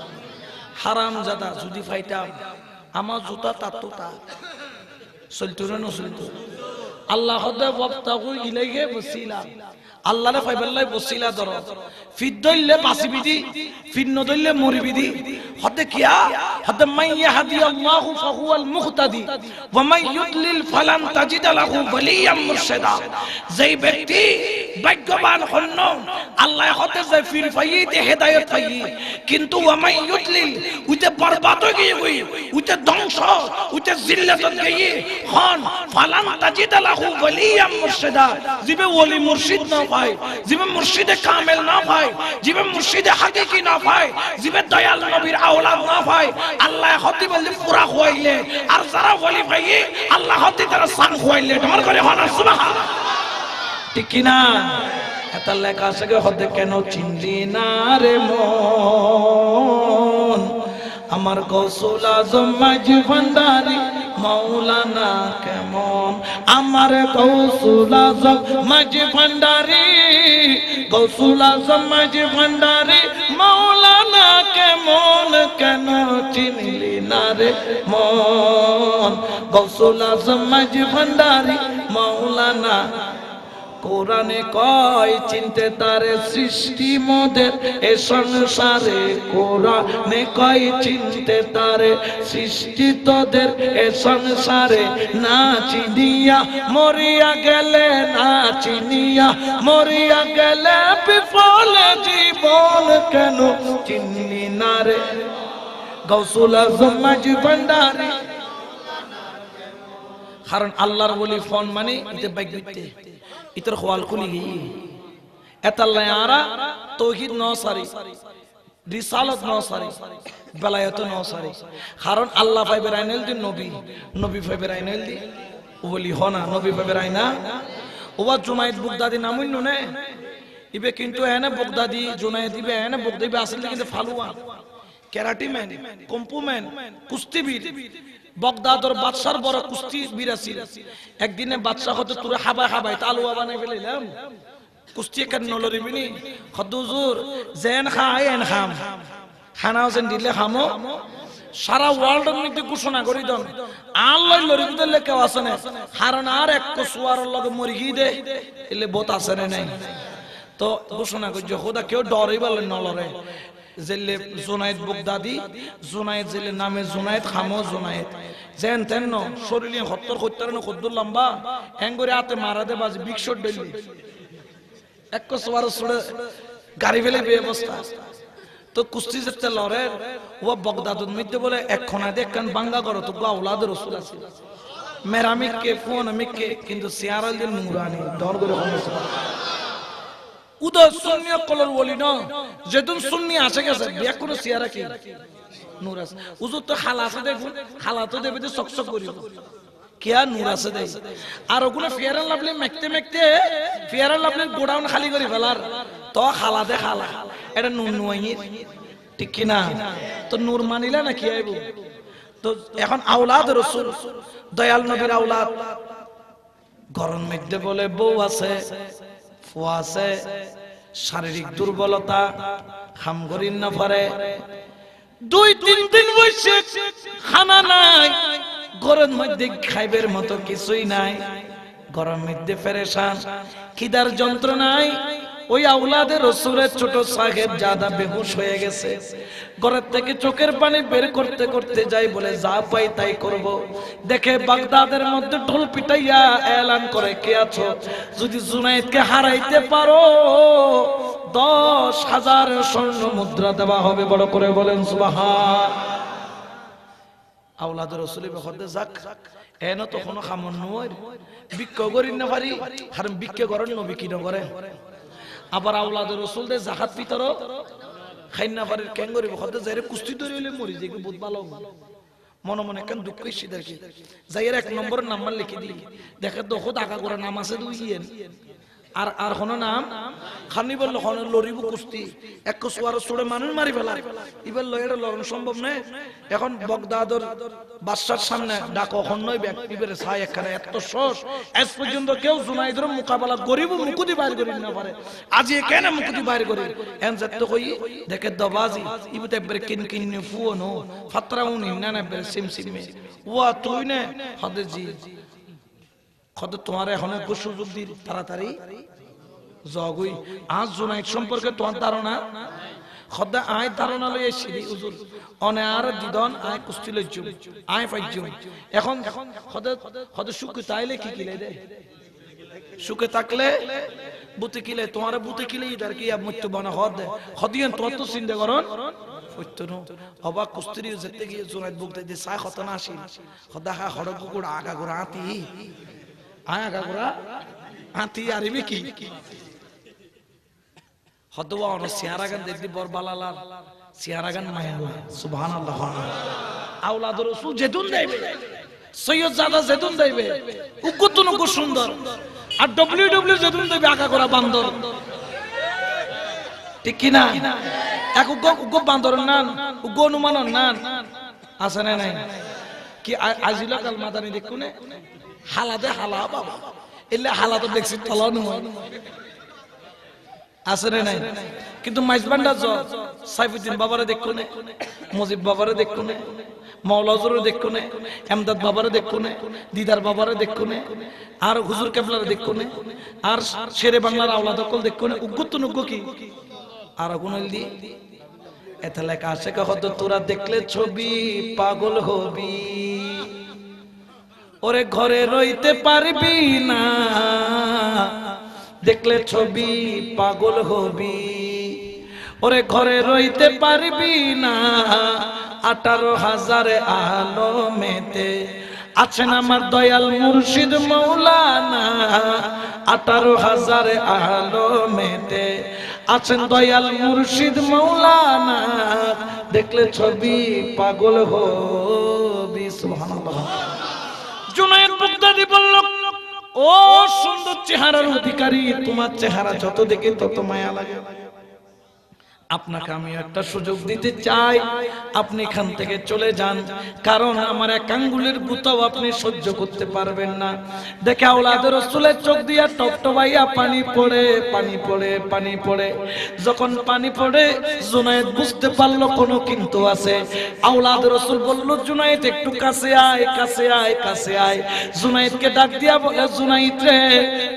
হারাম জাদা যদি ফাইতাম আমার জুতা তাতোতা চলতো না চলতো আল্লাহ হদে ওয়াবতাগু ইলাইহি ওয়াসিলা আল্লাহরে ফাইবাল্লাই ওসিলা ধরো ফিদ দইলে বাসিবিদি ফিদ নদইলে মরিবিদি হদে কিয়া হদে মান ইয়াহদিয়াল্লাহু ফাহুয়াল মুহতাদি ওয়া মান ইউদলিল ফালান তাজিদ লাহু ওয়ালিয়াম মুরশিদা যেই ব্যক্তি ভাগ্যবান হন আল্লাহ হতে যে ফির ফাইতে হেদায়েত পাই কিন্তু ওয়া মান ইউদলিল উতে বরবাদ হয়ে গই উতে ধ্বংস উতে জিল্লাত গই হন ফালান তাজিদ লাহু ওয়ালিয়াম মুরশিদা জিবে ওলি মুর্শিদ না পায় জিবে মুর্শিদে কামেল না পায় জিবে মুর্শিদে হাকিকি না পায় জিবে দয়াল নবীর আওলাদ না পায় আল্লাহ হতে বলে পুরা হইলে আর যারা ওলি ভাই আল্লাহ হতে তারা সান হইলে তোমার করে হনা সুবহানাল্লাহ ঠিক কি না এত লেখা আছে হতে কেন চিনলি না রে মন আমার গৌসুল আজম মাঝি ভান্ডারি মাওলানা কেমন আমার গৌসুল আজম মাঝি ভান্ডারি গৌসুল আজম মাঝি ভান্ডারি মাওলানা কেমন কেন চিনলি না রে মন গৌসুল আজম মাঝি ভান্ডারি মাওলানা কোরআনে কয় চিনতে তারে সৃষ্টি মোদের এ সংসারে কোরআনে কয় চিনতে তারে সৃষ্টি তোদের এ সংসারে না চিনিয়া মরিয়া গেলে না চিনিয়া মরিয়া গেলে বিফলে জীবন কেন চিনলি না রে গৌসুল আজম মাঝি ভান্ডারি কারণ আল্লাহর ওলি ফোন মানে ইতে বাইক দিতে ইতর খোয়াল খুলি গই এতাল্লাহ আরা তৌহিদ নসারি রিসালাত নসারি বেলায়েত নসারি কারণ আল্লাহ পাইবে রাইনাল দি নবী নবী পাইবে রাইনাল দি ওলি হনা নবী পাইবে রাইনা ওয়া জুনাইদ বুগদাদি নামুন নে ইবে কিন্তু এনে বুগদাদি জুনাইদ দিবে এনে বুগদাদি আসলে কিন্তু ফালুয়া ক্যারাটি ম্যান কম্পু ম্যান কুস্তিবীর বগদাদর বাদশার বড় কুস্তি বিরাসি একদিনে বাদশা হতে তুরে হাবায় হাবায় তালুয়া বানাই ফেলাইলাম কুস্তি কেন নলরিবিনি হদুজুর জেন খায় এন খাম খানাও যেন দিলে খামো সারা ওয়ার্ল্ডের মধ্যে ঘোষণা করি দন আল্লাহ লরিবিদের লেখা আছে না কারণ আর এক কোসুয়ার লগে মরিগি দে এলে বোত আছে না নাই তো ঘোষণা করছে খোদা কেউ ডরই বলে নলরে জেলে জুনায়েদ বুগদাদি জুনায়েদ জেলে নামে জুনায়েদ খামো জুনায়েদ যেন তেন শরীরে 70 ন খদ্দুর লম্বা হ্যাঙ্গরে হাতে মারা দে বাজ বিগ শট ডেলি এক কোসওয়ার ছড়ে গাড়ি ফেলে ব্যবস্থা তো কুস্তি যেতে লড়ে ও বগদাদুর মধ্যে বলে একখানা দেখ কান বাঙ্গা করো তো আওলাদ রাসূল আছে মেরামিক কে ফোন মিকে কিন্তু সিয়ারাল দিন নুরানি ডর করে হচ্ছে উদয় সুন্নি কলর বলি না যেদিন সুন্নি আসে গেছে বিয়া করে সিয়ারা কি নূর আছে উজুর তো খালা আছে দেখুন খালা তো দেবে যে চকচক করিব কিয়া নূর আছে দেই আর ওগুলো ফেয়ার লাভলি মেকতে মেকতে ফেয়ার লাভলি গোডাউন খালি করে ফেলার তো খালা দে খালা এটা নূর নুয়াই ঠিক কি না তো নূর মানিলা না কি আইব তো এখন আওলাদ রাসূল দয়াল নবীর আওলাদ গরম মধ্যে বলে বউ আছে ফুয়াছে শারীরিক দুর্বলতা খাম করিন না পারে 2-3 দিন বসে খানা নাই গরম মধ্যে খাইবের মতো কিছুই নাই গরম মধ্যে পেরেশান খিদার যন্ত্রণায় ওই আওলাদের রাসূলের ছোট সাহেব জাদা বেহুশ হয়ে গেছে ঘরের থেকে চোখের পানি বের করতে করতে যাই বলে যা পাই তাই করব দেখে বাগদাদের মধ্যে ঢোল পিটাইয়া এলান করে কে আছো যদি জুনায়েদকে হারাইতে পারো 10,000 স্বর্ণ মুদ্রা দেওয়া হবে বড় করে বলেন সুবহান আওলাদের রাসূলের বখতে যাক এনো তো কোনো খামন নয় বিক্ষ করিন না পারি কারণ বিক্ষ করেন নবী কি না করে আবার আওলাদের রাসূল দে জাকাত ফিতর খাইনা পারের ক্যাঙ্গরি বখতে যাইরে কুস্তি ধরিলে মরি যে বহুত ভালো মনে মনে কেন দুঃখ ইসিদার কি যাইরে 1 নম্বর নাম্বার লিখে দি দেখে তো খোদ আগা করে নাম আছে দুইয়েন আর আর কোন নাম খানি বলল কোন লরিবু কুস্তি এক কোসওয়ার ছড়ে মানুষ মারি ফেলা ইবার লয়ের লগন সম্ভব নয় এখন বগদাদর বাদশার সামনে ডাক কখন নয় ব্যক্তিদের ছায় একখানে এত সস আজ পর্যন্ত কেউ জুনাইদের মোকাবেলা গরিব মুকুদি বাইর করি না পারে আজ কেন মুকুদি বাইর করি এন যত কই দেখে দবাজি ইবতে একবারে কিন কিন ফুনো ফাতরাউনি না না সিম সিমে ওয়া তুই না হদে জি কত তোমার এখন একটু সুযোগ দি তাড়াতাড়ি জগই আজ জুনাইদ সম্পর্কে তোমার ধারণা খদা আয় ধারণা লই এসেছি হুজুর অনে আর দিদন আয় কুস্তি লইছু আয় পাইছু এখন খদা সুখ তাইলে কি কিলে দে সুখে থাকলে বুতে কিলে তোমার বুতে কিলে ইদার কি মৃত্যু বনা হদ দে খদিয়ান তোর তো চিন্তা করন হইতনো অবাক কুস্তির যেতে গিয়ে জুনাইদ বলতে যে সাই কত না আসি খদা হা হড়ক গুড় আগা গুড় আতি আয়া গাগুরা আতি আরিবি কি হদওয়া অন সিয়ারাগান দেখদি বরবালালার সিয়ারাগান মায়ালা সুবহানাল্লাহ আওলাদ রাসূল যেতুন দেবে সৈয়দ জাদা যেতুন দেবে উকুতুন কো সুন্দর আর ডব্লিউডব্লিউ যেতুন দেবে আগা করা বান্দর ঠিক কি না এক উগ্গ বান্দরের নাম উগ্গ অনুমানের নাম আছে না নাই কি আজিলা কাল মাদানি দেখুনে হালাদে হালা বাবা এলে হালা তো দেখছি তলানো আছে রে নাই? কিন্তু মাইজবান্ডা সাইফুদ্দিন বাবারে দেখো নে, মুজিব বাবারে দেখো নে, মাওলা হুজুরে দেখো নে, এমদাদ বাবারে দেখো নে, দিদার বাবারে দেখো নে, আর হুজুর কেবলারে দেখো নে, আর শেরে বাংলার আওলাদ সকল দেখো নে। উগ্গুত নুগ্গ কি আর গুণল দি এতে লেখা আছে কত তোরা দেখলে ছবি পাগল হবি, ওরে ঘরে রইতে পারবি না, দেখলে ছবি পাগল হবি, ওরে ঘরে রইতে পারবি না। 18,000 আলমেতে আছেন আমার দয়াল মুর্শিদ মৌলানা, 18,000 আলমেতে আছেন দয়াল মুর্শিদ মৌলানা, দেখলে ছবি পাগল হবি। সুবহানাল্লাহ। জুনায়েদ বাগদাদী বলল, ও সুন্দর চেহারার অধিকারী, তোমার চেহারা যত দেখি তত মায়া লাগে। আপনাকে আমি একটা সুযোগ দিতে চাই, আপনি এখান থেকে চলে যান, কারণ আমার এক আঙ্গুলের বুতাও আপনি সহ্য করতে পারবেন না। দেখে আওলাদের রাসূলের চোখ দিয়া টপটপাইয়া পানি পড়ে, পানি পড়ে, পানি পড়ে। যখন পানি পড়ে জুনায়েদ বুঝতে পারলো কোনো কিন্তু আছে। আওলাদের রাসূল বলল, জুনায়েদ একটু কাছে আয়, কাছে আয়, কাছে আয়। জুনায়েদকে ডাক দিয়া বলে, জুনায়েদ রে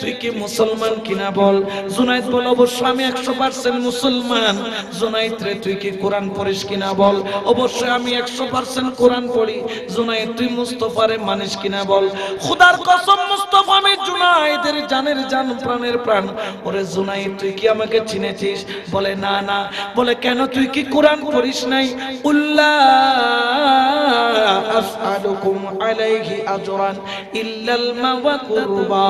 তুই কি মুসলমান কিনা বল। জুনায়েদ বলে, অবশ্য আমি 100% মুসলমান। জুনায়েদ রে তুই কি কোরআন পড়িস কিনা বল। অবশ্যই আমি 100% কোরআন পড়ি। জুনায়েদ তুই মুস্তাফারে মানিস কিনা বল। খোদার কসম মুস্তাফা আমি জুনায়েদের জানের জান, প্রাণের প্রাণ। ওরে জুনায়েদ তুই কি আমাকে চিনেছিস? বলে না না। বলে কেন, তুই কি কোরআন পড়িস নাই? উল্লা আসআলুকুম আলাইহি আজরান ইল্লাল মাওয়াকুরবা।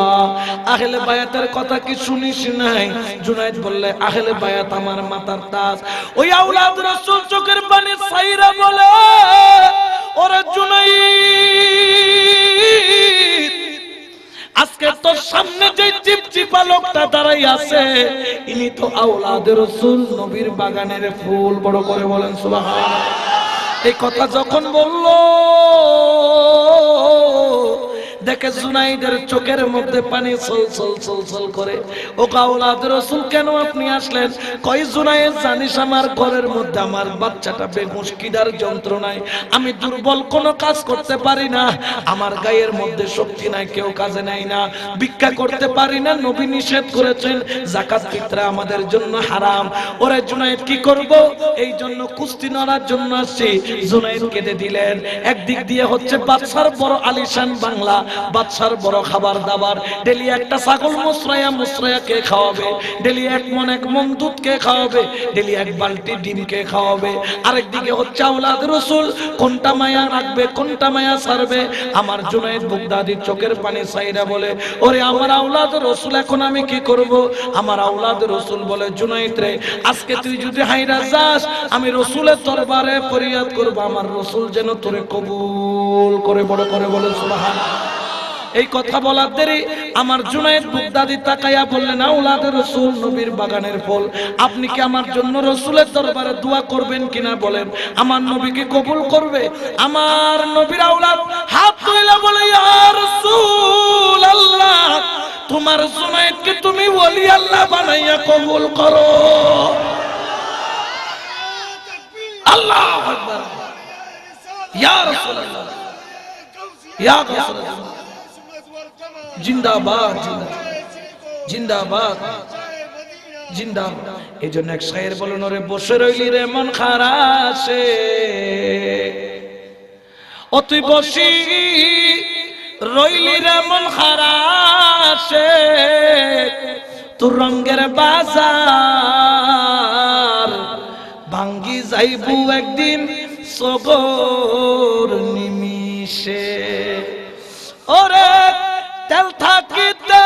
আহলে বায়াতের কথা কি শুনিস নাই? জুনায়েদ বললে, আহলে বায়াত আমার মাতার তাজ। ওই আওলাদ রাসূল চোখের পানি ছাইরা বলে, ওরে জুনায়েদ আজকে তোর সামনে যে চিপচিপা লোকটা দাঁড়াই আছে, ইনি তো আওলাদ রাসূল, নবীর বাগানের ফুল। বড় করে বলেন সুবহানাল্লাহ। এই কথা যখন বলল, দেখে জুনাইদের চোখের মধ্যে পানি ছল ছল ছল ছল করে। ও আওলাদ রাসূল কেন আপনি আসলেন? কই জুনাইদ জানিস আমার ঘরের মধ্যে আমার বাচ্চাটা বেহুশ, কিডার যন্ত্রণায় আমি দুর্বল, কোনো কাজ করতে পারি না, আমার গায়ের মধ্যে শক্তি নাই, কেউ কাজে নাই না, ভিক্ষা করতে পারি না, নবী নিষেধ করেছেন, যাকাত ফিতরা আমাদের জন্য হারাম। ওরে জুনাইদ কি করব? এই জন্য কুস্তি নড়ার জন্য আসছি। জুনাইদ কেঁদে দিলেন। একদিক দিয়ে হচ্ছে বাদশার বড় আলিশান বাংলা, বাদশার বড় খাবার দাবার, ডেলি একটা ছাগল মুসরায়া কে খাওয়াবে, ডেলি এক মন দুধ কে খাওয়াবে, ডেলি এক বালতি ডিম কে খাওয়াবে। আরেকদিকে হচ্ছে আওলাদ রাসূল, কোনটা মায়া রাখবে, কোনটা মায়া ছাড়বে। আমার জুনায়েদ বাগদাদীর চোখের পানি ছাইরা বলে, ওরে আমার আওলাদ রাসূল এখন আমি কি করব? আমার আওলাদ রাসূল বলে, জুনায়েদ রে আজকে তুই যদি হাইরা যাস, আমি রাসূলের দরবারে ফরিয়াদ করব, আমার রাসূল যেন তোরে কবুল করে। বড় করে বলে সুবহানাল্লাহ। এই কথা বলার দেরি আমার জুনায়েদ বাগদাদী তাকায়া বললেন, আওলাদ রাসূল, নবীর বাগানের ফল, আপনি কি আমার জন্য রাসূলের দরবারে দোয়া করবেন কিনা বলেন? আমার নবী কি কবুল করবে? আমার নবীর আওলাদ হাত তুলে বলে, ইয়া রাসূলুল্লাহ, তোমার জুনায়েদকে তুমি ওলি আল্লাহ বানাইয়া কবুল করো। আল্লাহু আকবার। ইয়া রাসূলুল্লাহ, ইয়া রাসূলুল্লাহ, জিন্দাবাদ, জিন্দাবাদ, জিন্দাবাদ। এই জন্য এক শায়ের বলেন, ওরে বসে রইলি রে মন খারাসে, ও তুই বসি রইলি রে মন খারাসে, তোর রঙের বাজার ভাঙ্গি যাইবু একদিন সগর নিমিষে। ওরে তেল থাকিতে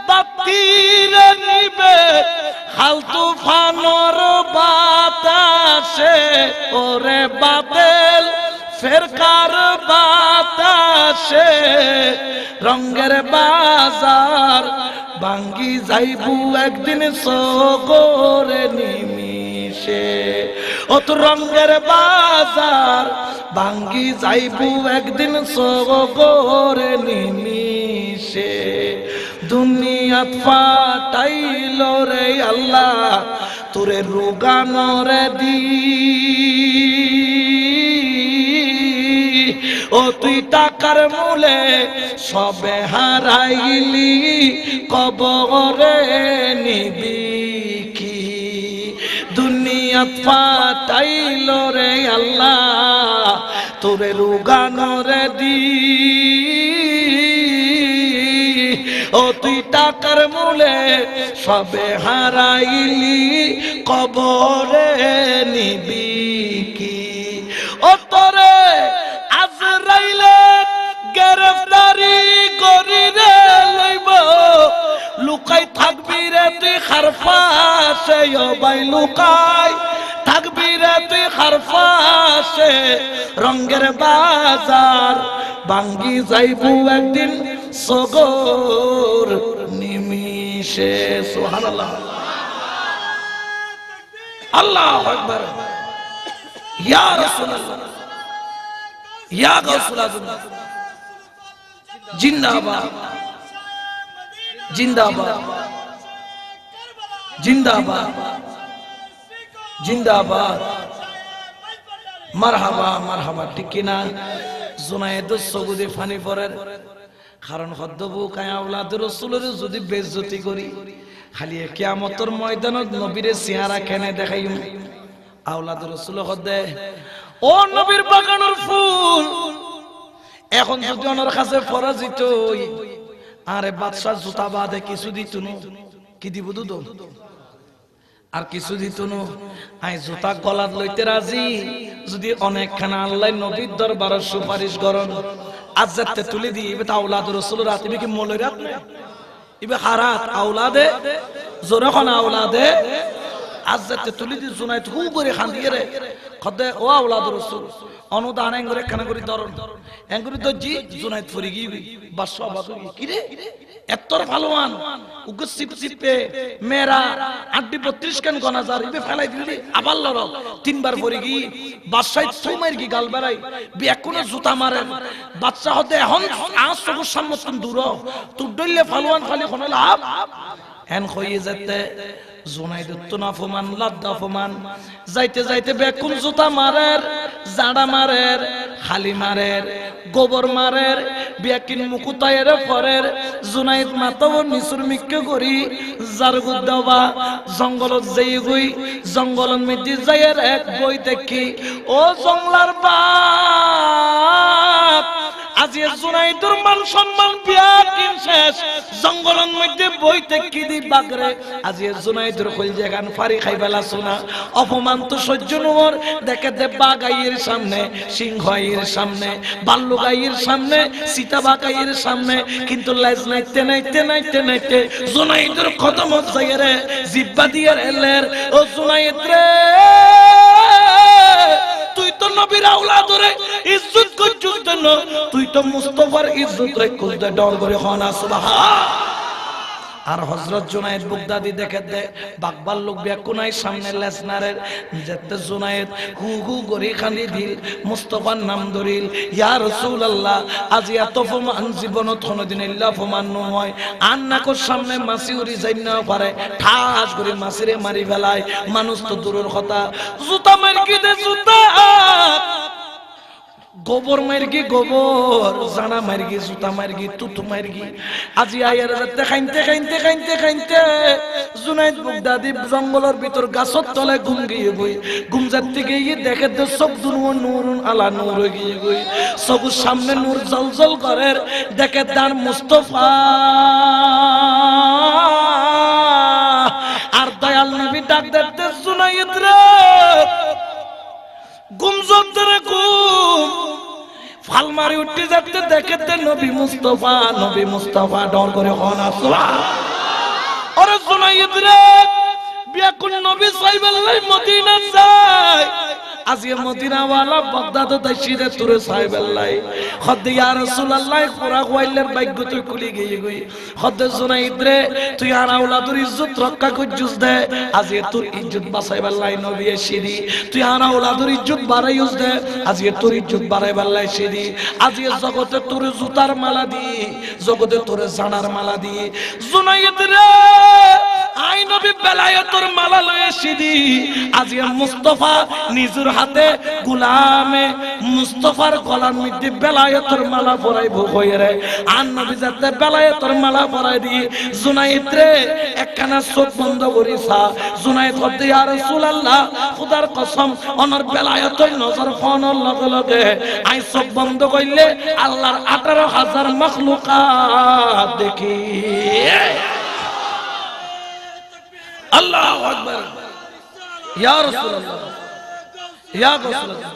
বাতিরে নিবে, হাল তুফানর বাতাসে, ওরে বাদল ফেরকার বাতাসে, রঙের বাজার ভাঙ্গি যাইবু একদিন সগরে নিমিষে। ও তো রঙের বাজার ভাঙ্গি যাইবু একদিন সগরে নিমিষে। দুনিয়াত ফাটাইল রে আল্লাহ তোরে রোগানো রে দি ও তুই টাকার মূলে সবে হারাইলি কবরে নিবি কি দুনিয়াত ফাটাইল রে আল্লাহ তোরে রোগানো রে দি ও তুই টাকার মূলে সবে হারাইলি কবরে নিবি কি ও তোরে আজরাইলে গ্রেফতারি করি রে লইব লুকাই থাকবি রে তুই খারফাসে ও ভাই লুকাই থাকবি রে তুই খারফাসে রঙ্গের বাজার ভাঙ্গি যাইবু একদিন সগর নিমিষে সুবহানাল্লাহ আল্লাহু আকবার ইয়া রাসূলুল্লাহ ইয়া গাউসুল আজম জিন্দাবাদ জিন্দাবাদ জিন্দাবাদ জিন্দাবাদ মারহাবা মারহাবা ঠিক কিনা জুনায়েদ সগুদে ফানি পড়ের কারণ হদ্দবু কায়া আওলাদ রাসূলের যদি বেইজ্জতি করি খালি কিয়ামতের ময়দানত নবীরে চেহারা কেনে দেখাইম আওলাদ রাসূল হদ্দে ও নবীর বাগানের ফুল এখন যদি ওনার কাছে পরাজিত আরে বাদশা জুতা বাদে কিছু দিত না কি দিব দুধ আর কিছু দিত না আই জুতা গলাত লইতে রাজি যদি অনেকখানা আল্লাহ নবীর দরবারে সুপারিশ করন আজ্জাতে তুলে দি ইবে আওলাদ রাসূল রাত ইবে কি মোলে রাত না ইবে হারাত আওলাদে জোরখন আওলাদে আজ্জাতে তুলে দি জুনাইত হু করে খান দিয়ে রে খদে ও আওলাদ রাসূল অনুদান এঙ্গরে খানা করি দরন এঙ্গরি দজি জুনাইত ফরি গিবি বাদশা বাদুরি কি রে এত্তর ভালোয়ান উগ সিপ সিপে মেরা 32 কান গনাজার ইবে ফেলাই দিলি আবার লর তিনবার ফরি গি বাদশাই সুমাইর কি গাল বেরাই বি একুনে জুতা মারে বাদশা হতে এখন আজ সবুর সম্মতন দূর তুই ডইলে ভালোয়ান খালি খনালা এন খইয়ে যেতে জুনাইদ নাফমান লাদ্দাফমান যাইতে যাইতে বেকুন জুতা মারের জাড়া মারের খালি মারের গোবর মারের বেকিন মুকুতায়ের পরের জুনাইদ মাতাও নিসুর মিক্কে করি জারগুদ দেওয়া জঙ্গলত যাই গই জঙ্গলন মিদি যায়ের এক বই দেখি ও জঙ্গলার বাপ আজি জুনাইদুর মান সম্মান বিয়াকিন শেষ জঙ্গলন মধ্যে বইতে কি দি বাগরে আজি জুনাইদুর কইল গান ফারি খাইবেলা শোনা অপমান তো সহ্য নর দেখে দে বাগাইয়ের সামনে সিংহাইয়ের সামনে বাল্লুগাইয়ের সামনে সীতাবাগাইয়ের সামনে কিন্তু লাজ নাইতে নাইতে নাইতে নাইতে জুনাইদুর খতম হয়ে রে জিব্বা দিয়ে এলের ও জুনাইদ রে তুই তো নবীর আওলাদ রে ইজ্জত করছস দেন তুই তো মুস্তাফার ইজ্জত রে কুলতে ডর করে খানা সুবহান আর হযরত জুনায়েদ বাগদাদি দেখে দে বাকবাল লোক বেকুনাই সামনে লেসনারের যেতে জুনায়েদ হু হু গরি খালি দিল মুস্তাফার নাম ধরিল ইয়া রাসূলুল্লাহ আজি এত ফমান জীবনত কোনদিন ইল্লা ফমান নয় আন্নাকর সামনে মাছি উড়ি যাই না পারে ঠাস করে মাছিরে মারি ফেলায় মানুষ তো দূরের কথা জুতা মারকি দে জুতা গোবর মারগি গোবর জানা মারগি জুতা মারগি তুতু মারগি আজি আয়ার রাতে খাইতে খাইতে খাইতে খাইতে জুনাইদ বাগদাদি জঙ্গলের ভিতর গাছর তলে ঘুম গিয়ে বই ঘুম যাতে গিয়ে দেখে তো সব দুনুর নূরুন আলা নূর গিয়ে গই সব সামনে নূর জলজল করে দেখে তার মুস্তাফা আর দয়াল নবী ডাক দেখতে জুনাইদ রে ঘুম জন্তরে ঘুম ফালমারি উঠতে যাতে দেখতে নবী মুস্তাফা ডর করে হন আসলা আরে জুনাইদ রে বিয়াকুন নবী সাইবাল্লাহ মদিনা যায় আজিয়ে মদিনাওয়ালা বাগদাদ দাইশিদে তুরে সাহেবাল্লাহ খদ্দে ইয়া রাসূলুল্লাহ পুরা গোয়াইলের ভাগ্য তুই খুলি গিয়ে গই খদ্দে জুনাইদ রে তুই আর আওলাদুর ইজ্জত রক্ষা করজুস দে আজিয়ে তোর ইজ্জত বাঁচাইবাল্লাহ নবী এসিদি তুই আর আওলাদুর ইজ্জত বাড়াইউস দে আজিয়ে তোর ইজ্জত বাড়াইবাল্লাহ এসিদি আজিয়ে জগতে তোর জুতার মালা দি জগতে তোর জানার মালা দি জুনাইদ রে আই নবী বেলায়েতর মালা লয়ে এসিদি আজিয়ে মুস্তাফা নিজের হাতে গোলামে মুস্তাফার গলার মধ্যে বেলায়েতের মালা পরাইব কইরে আর নবী যাতে বেলায়েতের মালা পরাই দি জুনাইদ রে একখানা চোখ বন্ধ করিসা জুনাইদ হতে ইয়া রাসূলুল্লাহ খোদার কসম অনর বেলায়েতের নজর ফোনের লগে লগে আই চোখ বন্ধ কইলে আল্লাহর 18000 মাখলুকাত দেখি আল্লাহু আকবার ইয়া রাসূলুল্লাহ ইয়া রাসূলুল্লাহ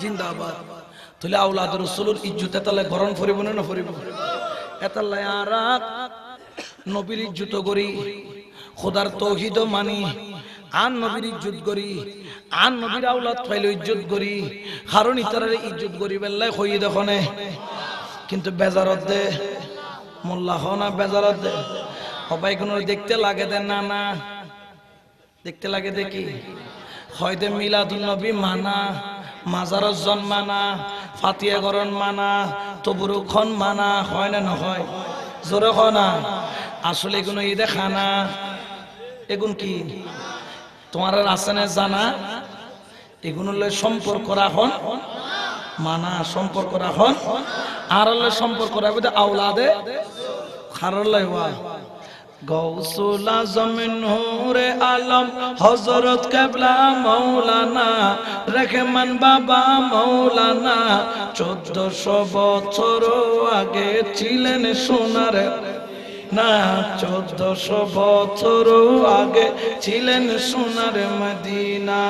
জিন্দাবাদ তাহলে আওলাদ রাসূলের ইজ্জত তালে গরণ ফরিব না ফরিব এতাল্লা আর নবীর ইজ্জত করি খোদার তৌহিদ মানি আন নবীর ইজ্জত করি আন নবীর আওলাদ পাইলে ইজ্জত করি কারণ ইতারে ইজ্জত করি বেল্লাই কই দেখনে কিন্তু বেজারত দে মোল্লা হনা বেজারত দে সবাই কোন দেখতে লাগে দে না না দেখতে লাগে দেখি হয়তো মিলাদুন নবী মানা মাজারত জন্মানা ফাতিয়া গরণ মানা তবরুখন মানা হয় না নহয় জোরে হয় না আসলে এগুলো ঈদে খানা এগুন কি তোমার আছে না জানা এগুলো সম্পর্ক রাখন মানা সম্পর্ক রাখন আর সম্পর্ক রাখবে আওলাদে খারল্লাই ওয়া গৌসুল আজম নূরে আলম হযরত কিবলা মাওলানা রহমান বাবা মাওলানা 1400 বছর আগে ছিলেন সোনার না 1400 বছর আগে ছিলেন সোনার মদিনা।